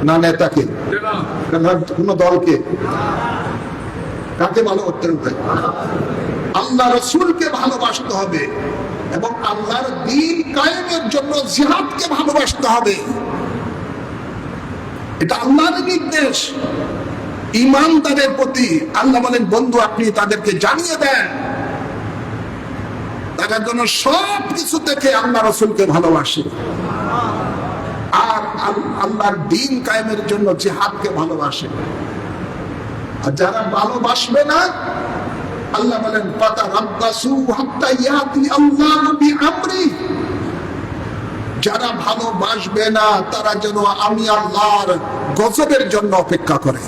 না নেতাকে, কোন দলকে? কাকে ভালোবাসতে হবে? আল্লাহ রসুলকে ভালোবাসতে হবে এবং আল্লাহর দ্বীন কায়েমের জন্য জিহাদকে ভালোবাসতে হবে। এটা আল্লাহর নির্দেশ। ঈমানদারের প্রতি আল্লাহ বলেন, বন্ধু আপনি তাদেরকে জানিয়ে দেন তারা যেন সব কিছু থেকে আল্লাহ রসুলকে ভালোবাসে আর আল্লাহর দ্বীন কায়েমের জন্য জিহাদকে ভালোবাসে। আর যারা ভালোবাসবে না, আল্লাহ বলেন ফাতারাব্বাসু হাত্তা ইয়াতি আল্লাহু বিআমরি, যারা ভালোবাসবে না তারা যেন আমি আল্লাহর গজবের জন্য অপেক্ষা করে।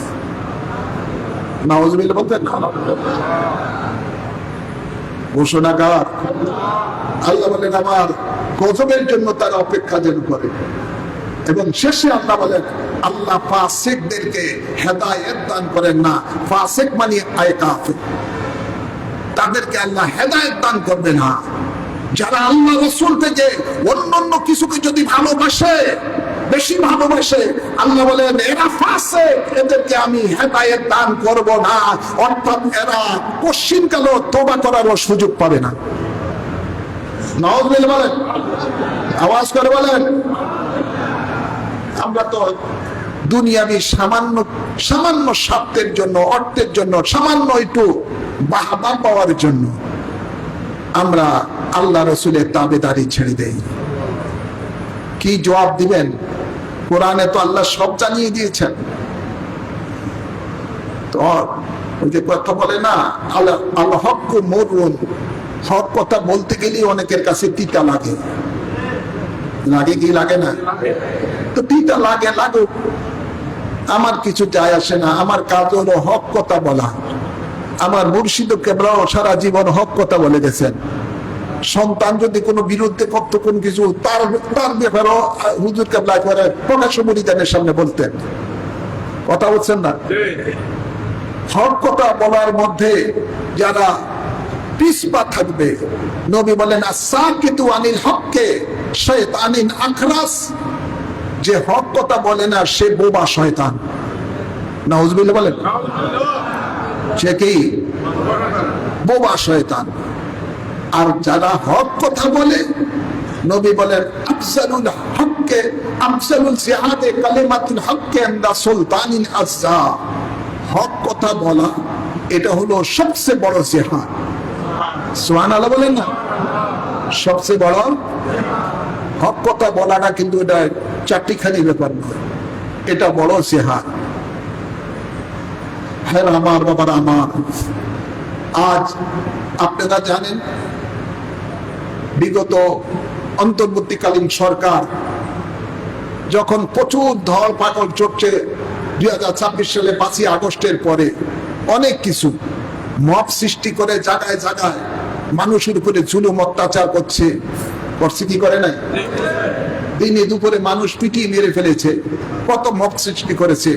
নাউযুবিল্লাহ বলতেন ঘোষণাকার আল্লাহ বলেন আমার গজবের জন্য তারা অপেক্ষা যেন করে। এবং শেষে আল্লাহ বলেন আল্লাহ ফাসিকদেরকে হেদায়েত দান করেন না। ফাসিক মানে কাফির, তাদেরকে আল্লাহ হেদায়েত দান করবে না। যারা আল্লাহ রাসূল থেকে অন্যান্য কিছুকে যদি ভালোবাসে, বেশি ভালোবাসে, আল্লাহ বলেন এরা ফাসিক, এদেরকে আমি হেদায়েত দান করব না। অর্থাৎ এরা পশ্চিমকালেও তওবা করারও সুযোগ পাবে না। নাউযুবিল্লাহ বলেন, আওয়াজ করে বলেন। আমরা তো দুনিয়াবি সামান্য সামান্য স্বার্থের জন্য, অর্থের জন্য, সামান্য একটু বাহবা পাওয়ার জন্য আমরা আল্লাহ রসুলের তাবেদারি ছেড়ে দেই। কি জবাব দিবেন? কোরআনে তো আল্লাহ সব জানিয়ে দিয়েছেন। তো ওই যে কথা বলে না, আল হক মরুন, হক কথা বলতে গেলেই অনেকের কাছে তিতা লাগে। লাগে কি লাগে না? তো তিতা লাগে, লাগুক, আমার কিছু যায় আসে না। আমার কাজ হলো হক কথা বলা। আমার মুর্শিদ কেবলাও সারা জীবন হক কথা বলে গেছেন। সন্তান যদি কোনো বিরুদ্ধে করতো কোন কিছু, তার ব্যাপারেও হুজুর কেবলা করে প্রকাশ্য মুরিদানের সামনে বলতেন। কথা বলছেন না? হক কথা বলার মধ্যে যারা পিছপা থাকবে, নবী বলেন আস-সাকিতু আনিল হককে শাইতানিন আখরাস, যে হক কথা বলে না সে বোবা শয়তান। নাউযুবিল্লাহ বলেন, সে কি? বোবা শয়তান। আর যারা হক কথা বলে, নবী বলেন আফজালুল হককে, আফজালুল জিহাদে কালিমাতুল হককে ইনদা সুলতানিন আযজা, হক কথা বলা এটা হলো সবচেয়ে বড় জিহাদ। সুবহানাল্লাহ বলেন না? সবচেয়ে বড় হক কথা বলাটা কিন্তু এটা চারটিখানি ব্যাপার নয়, এটা বড় জিহাদ। হ্যাঁ আমার বাবার আমার, আজ আপনারা জানেন বিগত অন্তর্বর্তীকালীন সরকার যখন প্রচুর ধর পাকড় চড়ছে 2026 সালে 5ই আগস্টের পরে, অনেক কিছু মব সৃষ্টি করে জায়গায় জায়গায় মানুষের উপরে জুলুম অত্যাচার করছে কি করে নাই? দিনে দুপুরে মানুষ পিটিয়ে মেরে ফেলেছে, কত মব সৃষ্টি করেছে।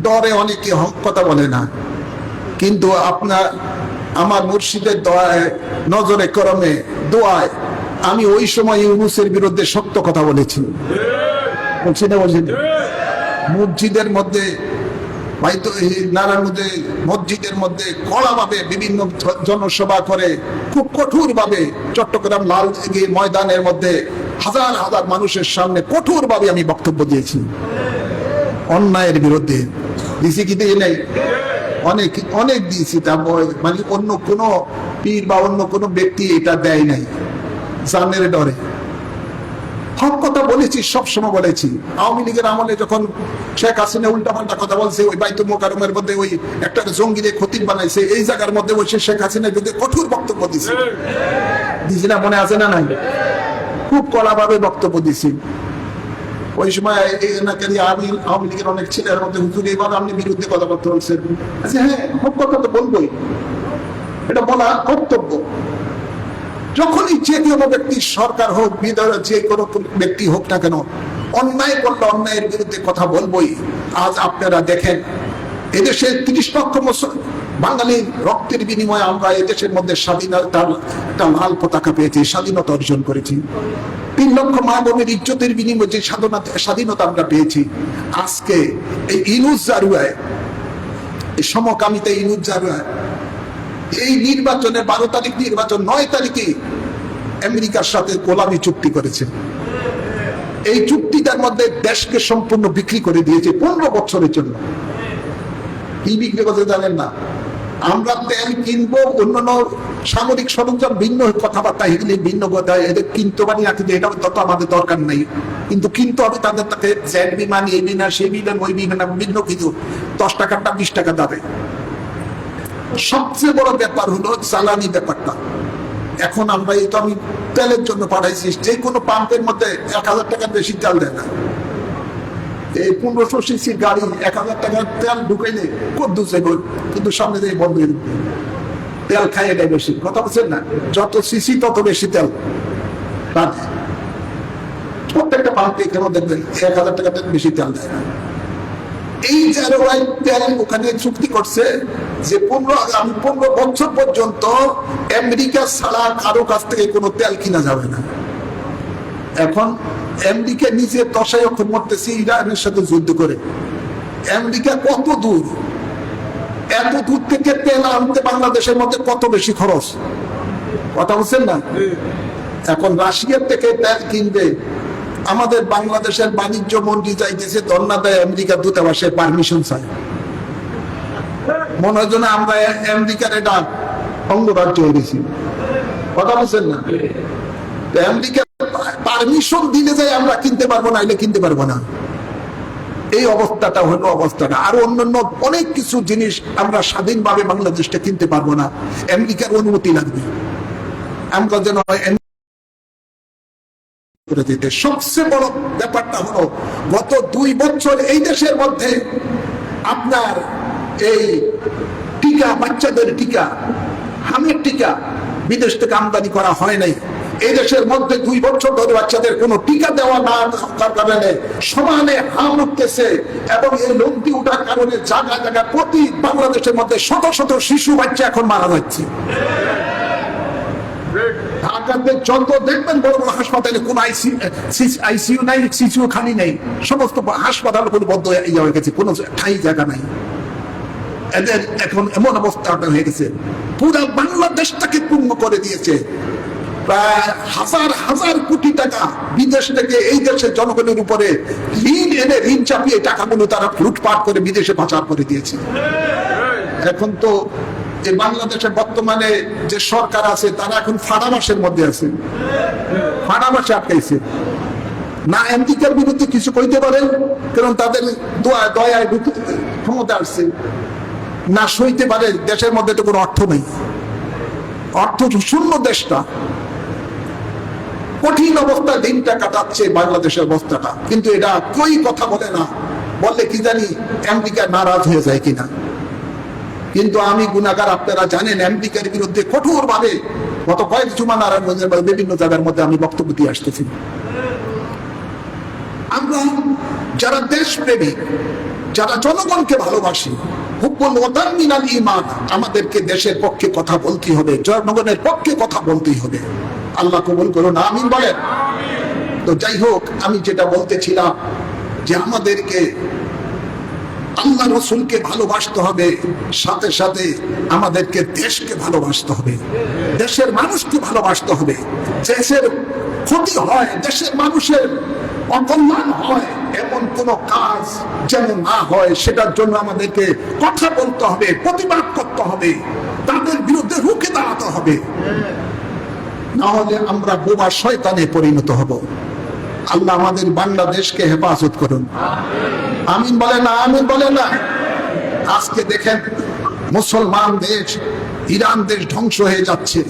ডরে অনেকে হক কথা বলে না। কিন্তু আপনার আমার মুর্শিদের দয়ায়, নজরে করমে, দোয়ায় আমি ওই সময় ইউনূসের বিরুদ্ধে শক্ত কথা বলেছি। বলছি না? বলছি না? মসজিদের মধ্যে মসজিদের মধ্যে কড়াভাবে বিভিন্ন জনসভা করে, খুব কঠোর ভাবে চট্টগ্রাম লালদিঘি ময়দানের মধ্যে হাজার হাজার মানুষের সামনে কঠোর ভাবে আমি বক্তব্য দিয়েছি অন্যায়ের বিরুদ্ধে। দিছি কি দিয়ে নেই? অনেক অনেক দিয়েছি। তারপর মানে অন্য কোনো পীর বা অন্য কোনো ব্যক্তি এটা দেয় নাই, জানের ডরে। হক কথা বলেছি, সবসময় বলেছি। আওয়ামী লীগের আমলে যখন শেখ হাসিনা উল্টাপাল্টা কথা বলছে, ওই বাইতুল মোকাররমের মধ্যে ওই একটা জঙ্গিদের খতিব বানাইছে, এই জায়গার মধ্যে বসে শেখ হাসিনার বিরুদ্ধে কঠোর বক্তব্য দিছে। দিছি না? মনে আছে না? নাই? খুব কড়াভাবে বক্তব্য দিছি। ওই সময় আওয়ামী লীগের অনেক ছেলের মধ্যে হুজুর এবার আপনি বিরুদ্ধে কথাবার্তা বলছেন। আচ্ছা হ্যাঁ, হক কথা তো বলবোই, এটা বলা কর্তব্য। যখনই যে কোনো ব্যক্তি, সরকার হোক, বিধায়ক, যে কোনো ব্যক্তি হোক না কেন, অন্যায় করলে অন্যায়ের বিরুদ্ধে কথা বলবোই। আজ আপনারা দেখেন, এদেশে 30 লক্ষ বাঙালির রক্তের বিনিময়ে আমরা এদেশের মধ্যে স্বাধীনতার একটা লাল পতাকা পেয়েছি, স্বাধীনতা অর্জন করেছি। 3 লক্ষ মা বোনের ইজ্জতের বিনিময়ে যে স্বাধীনতা আমরা পেয়েছি, আজকে এই ইনুস জারুয়ায়, এই সমকামিতা ইনুস জারুয়ায়, এই নির্বাচনে 12 তারিখ নির্বাচন, 9 তারিখে আমেরিকার সাথে গোলামি চুক্তি করেছে। এই চুক্তিটার মধ্যে দেশকে সম্পূর্ণ বিক্রি করে দিয়েছে 15 বছরের জন্য। কি বিক্রি করতে জানেন না? আমরা তেল কিনবো, অন্যান্য সামরিক সরঞ্জাম, ভিন্ন কথাবার্তা, এগুলি ভিন্ন কথা, এদের কিনতে পারি না, কিন্তু এটা তত আমাদের দরকার নেই, কিন্তু কিনতে হবে তাদের। তাকে জেড বিমান, এই বিমান, সেই বিমান, ওই বিমান, ভিন্ন কিছু, 10 টাকাটা 20 টাকা দাবে। সবচেয়ে বড় ব্যাপার হলো জ্বালানি ব্যাপারটা। এখন আমরা এই তো, আমি তেলের জন্য পাঠাইছি, যে কোনো পাম্পের মধ্যে 1000 টাকার বেশি তেল দেয় না। এই 1500 সিসির গাড়ি 1000 টাকার তেল ঢুকাইলে কদ্দুস যাইব, কিন্তু সামনে দিয়ে বন্ধ হয়ে যাবে। তেল খাই এটাই বেশি, কথা বলছেন না? যত সিসি তত বেশি তেল। প্রত্যেকটা পাম্পে কেন দেখবেন 1000 টাকা বেশি তেল দেয় না। এই যারা তেল ওখানে চুক্তি করছে যে 15 বছর পর্যন্ত আমেরিকা ছাড়া কারো কাছ থেকে কোনো তেল কিনা যাবে না। এখন আমেরিকা নিজে দশায় অক্ষর মরতেছে ইরানের সাথে যুদ্ধ করে। আমেরিকা কত দূর, এত দূর থেকে তেল আনতে বাংলাদেশের মধ্যে কত বেশি খরচ, কথা বলছেন না? এখন রাশিয়ার থেকে তেল কিনবে, আমাদের বাংলাদেশের বাণিজ্য মন্ত্রী চাইতেছে ধর্ণা দেয় আমেরিকার দূতাবাসে, পারমিশন চাই। মনে হয় যেন আমরা আমেরিকার এটা অঙ্গরাজ্য হয়ে গেছি, কথা বলছেন না? আমেরিকা পারমিশন দিলে যাই আমরা কিনতে পারবো না, এলে কিনতে পারবো না। এই অবস্থাটা হলো অবস্থাটা। আর অন্যান্য অনেক কিছু জিনিস আমরা স্বাধীনভাবে বাংলাদেশটা কিনতে পারবো না, আমেরিকার অনুমতি লাগবে। আমরা যেন করে দিতে। সবচেয়ে বড় ব্যাপারটা হলো গত 2 বছর এই দেশের মধ্যে আপনার এই টিকা, বাচ্চাদের টিকা, হামের টিকা বিদেশ থেকে আমদানি করা হয় নাই। এই দেশের মধ্যে 2 বছর ধরে বাচ্চাদের কোনো টিকা দেওয়া না থাকার কারণে সমানে হাম উঠতেছে, এবং এই লোকটি উঠার কারণে জায়গা জায়গা প্রতি বাংলাদেশের মধ্যে শত শত শিশু বাচ্চা এখন মারা যাচ্ছে। ঢাকাতে যত দেখবেন বড় বড় হাসপাতালে কোন আইসিইউ নাই, সিসিউ খালি নেই, সমস্ত হাসপাতাল কোনো বদ্ধ হয়ে গেছে, কোনো ঠাই জায়গা নাই। এদের এখন এমন অবস্থা হয়ে গেছে, পুরো বাংলাদেশটাকে পূর্ণ করে দিয়েছে। প্রায় হাজার হাজার কোটি টাকা বিদেশ থেকে এই দেশের জনগণের উপরে ঋণ এনে, ঋণ চাপিয়ে টাকাগুলো তারা লুটপাট করে বিদেশে পাচার করে দিয়েছে। এখন তো যে বাংলাদেশের বর্তমানে যে সরকার আছে, তারা এখন ফাঁড়াবাসের মধ্যে আছে, ফাঁড়াবাসে আটকাইছে না। আমেরিকার বিরুদ্ধে কিছু কইতে পারেন, কারণ তাদের দয়ায় ক্ষমতা আসছে না। সইতে পারে, দেশের মধ্যে তো কোনো অর্থ নেই, অর্থ শূন্য দেশটা। কঠিন অবস্থায় দিনটা কাটাচ্ছে বাংলাদেশের অবস্থাটা, কিন্তু এটা কই কথা বলে না। বললে কি জানি আমেরিকা নারাজ হয়ে যায় কিনা। কিন্তু আমি গুনাহগার, আপনারা জানেন আমেরিকার বিরুদ্ধে কঠোর ভাবে গত কয়েক জুমা নারায়ণগঞ্জের বিভিন্ন জায়গার মধ্যে আমি বক্তব্য দিয়ে আসতেছি। আমরা যারা দেশপ্রেমিক, যারা জনগণকে ভালোবাসি, হুব্বুল ওয়াতান মিনাল ঈমান, আমাদেরকে দেশের পক্ষে কথা বলতে হবে, জনগণের পক্ষে কথা বলতেই হবে। আল্লাহ কবুল করুন, আমিন বলেন। তো যাই হোক, আমি যেটা বলতেছিলাম যে আমাদেরকে আল্লাহ রসুলকে ভালোবাসতে হবে, সাথে সাথে আমাদেরকে দেশকে ভালোবাসতে হবে, দেশের মানুষকে ভালোবাসতে হবে। দেশের ক্ষতি হয়, দেশের মানুষের অকল্যাণ হয়, এমন কোন কাজ যেন না হয়, সেটার জন্য আমাদেরকে কথা বলতে হবে, প্রতিবাদ করতে হবে, তাদের বিরুদ্ধে রুখে দাঁড়াতে হবে। না হলে আমরা বোবা শয়তানে পরিণত হব। আল্লাহ আমাদের বাংলাদেশকে হেফাজত করুন, আমিন বলেন না, আমিন বলেন না। আজকে দেখেন মুসলমান দেশ ইরান দেশ ধ্বংস হয়ে যাচ্ছে।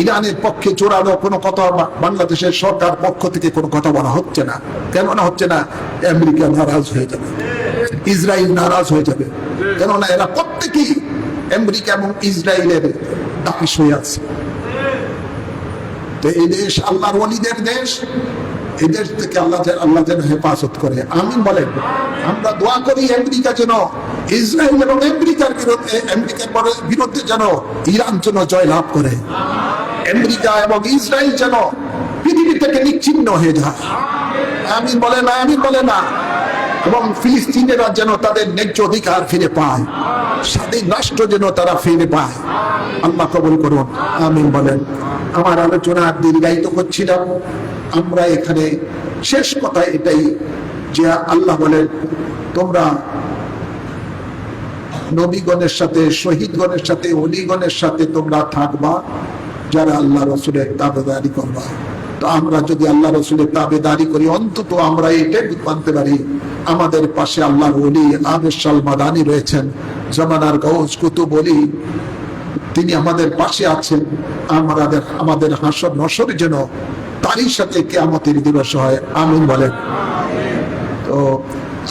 ইরানের পক্ষে জোরালো কোনো কথা বাংলাদেশের সরকার পক্ষ থেকে কোনো কথা বলা হচ্ছে না। কেননা হচ্ছে না? আমেরিকা নারাজ হয়ে যাবে, ইসরায়েল নারাজ হয়ে যাবে, কেননা এরা প্রত্যেকেই আমেরিকা এবং ইসরায়েলের দাস হয়ে আছে। তো এই দেশ আল্লাহর ওলিদের দেশ, এই দেশ থেকে আল্লাহ যেন হেফাজত করে, আমিন বলেন। আমরা দোয়া করি আমেরিকা যেন, ইসরায়েল এবং আমেরিকার বিরুদ্ধে যেন ইরান যেন জয়লাভ করে, আমেরিকা এবং ইসরায়েল যেন পৃথিবী থেকে নিচ্ছিন্ন হয়ে যায়, আমিন বলে না, আমিন বলে না। এবং ফিলিস্তিনিরা যেন তাদের ন্যায্য অধিকার ফিরে পায়, স্বাধীন রাষ্ট্র যেন তারা ফিরে পায়, আল্লাহ কবুল করুন, আমিন বলেন। আমার আলোচনা দীর্ঘায়িত করছিলাম, আমরা এখানে শেষ কথা এটাই যে আল্লাহ বলেন তোমরা নবীগণের সাথে, শহীদগণের সাথে, ওলিগণের সাথে তোমরা থাকবা যারা আল্লাহ রসুলের তাবেদারি করবা। তো আমরা যদি আল্লাহ রসুলের তাবেদারি করি, অন্তত আমরা এটাই মানতে পারি আমাদের পাশে আল্লাহর ওলি আমির শাল মাদানি রয়েছেন, জামানার গৌস কুতুব ওলি, তিনি আমাদের পাশে আছেন। আমাদের হাসর নসর যেন তারই সাথে কিয়ামতের দিবস হয়, আমিন বলেন। তো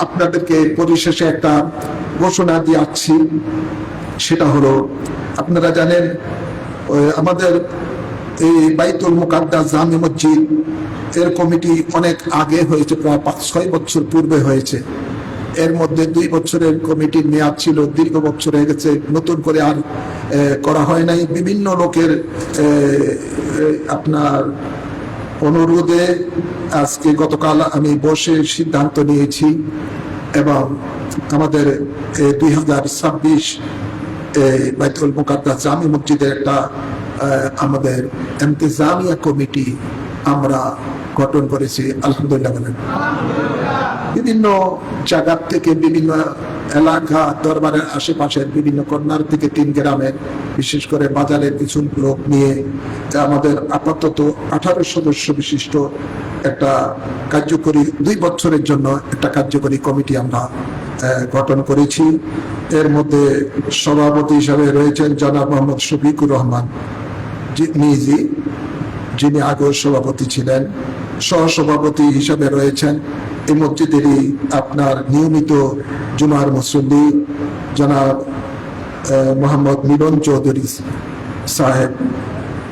আপনাদেরকে পরিশেষে একটা ঘোষণা দিচ্ছি, সেটা হলো আপনারা জানেন আমাদের এই বাইতুল মুকাদ্দাস জামে মসজিদ এর কমিটি অনেক আগে হয়েছে, প্রায় 5-6 বছর পূর্বে হয়েছে। এর মধ্যে 2 বছরের কমিটির মেয়াদ ছিল, দীর্ঘ বছর হয়ে গেছে, নতুন করে আর করা হয় নাই। বিভিন্ন লোকের আপনার অনুরোধে আজকে গতকাল আমি বসে সিদ্ধান্ত নিয়েছি এবং আমাদের 2026 বাইতুল মুকাদ্দাস জামে মসজিদের একটা আমাদের ইন্তেজামিয়া কমিটি আমরা গঠন করেছি, আলহামদুলিল্লাহ বলেন। বিভিন্ন জায়গা থেকে, বিভিন্ন এলাকা, দরবারের আশেপাশের বিভিন্ন কর্নার থেকে 3 গ্রামের, বিশেষ করে বাজারের কিছু লোক নিয়ে আমাদের আপাতত 18 সদস্য বিশিষ্ট একটা কার্যকরী 2 বছরের জন্য একটা কার্যকরী কমিটি আমরা গঠন করেছি। এর মধ্যে সভাপতি হিসাবে রয়েছেন জনাব মোহাম্মদ শফিকুর রহমান মিজি, যিনি আগেও সভাপতি ছিলেন। সহসভাপতি হিসাবে রয়েছেন এই মসজিদেরই আপনার নিয়মিত জুমার মুসল্লি জনাব মোহাম্মদ মিলন চৌধুরী সাহেব,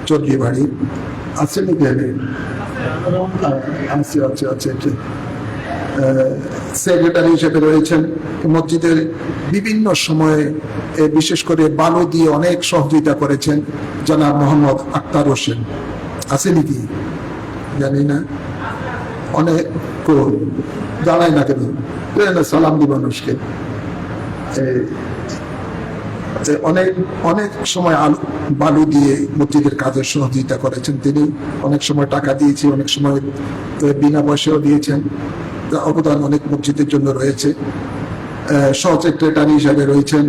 চৌধুরী বাড়ি আছেন, সেক্রেটারি হিসেবে রয়েছেন। মসজিদের বিভিন্ন সময়ে বিশেষ করে বালু দিয়ে অনেক সহযোগিতা করেছেন জনাব মোহাম্মদ আক্তার হোসেন, আছে নাকি জানি না, অনেক জানাই না কেন, সালাম দিব মানুষকে। অনেক অনেক সময় বালু দিয়ে মসজিদের কাজের সহযোগিতা করেছেন তিনি, অনেক সময় টাকা দিয়েছি, অনেক সময় বিনা পয়সাও দিয়েছেন। অবদান অনেক মসজিদের জন্য রয়েছে। সহ সেক্রেটারি হিসাবে রয়েছেন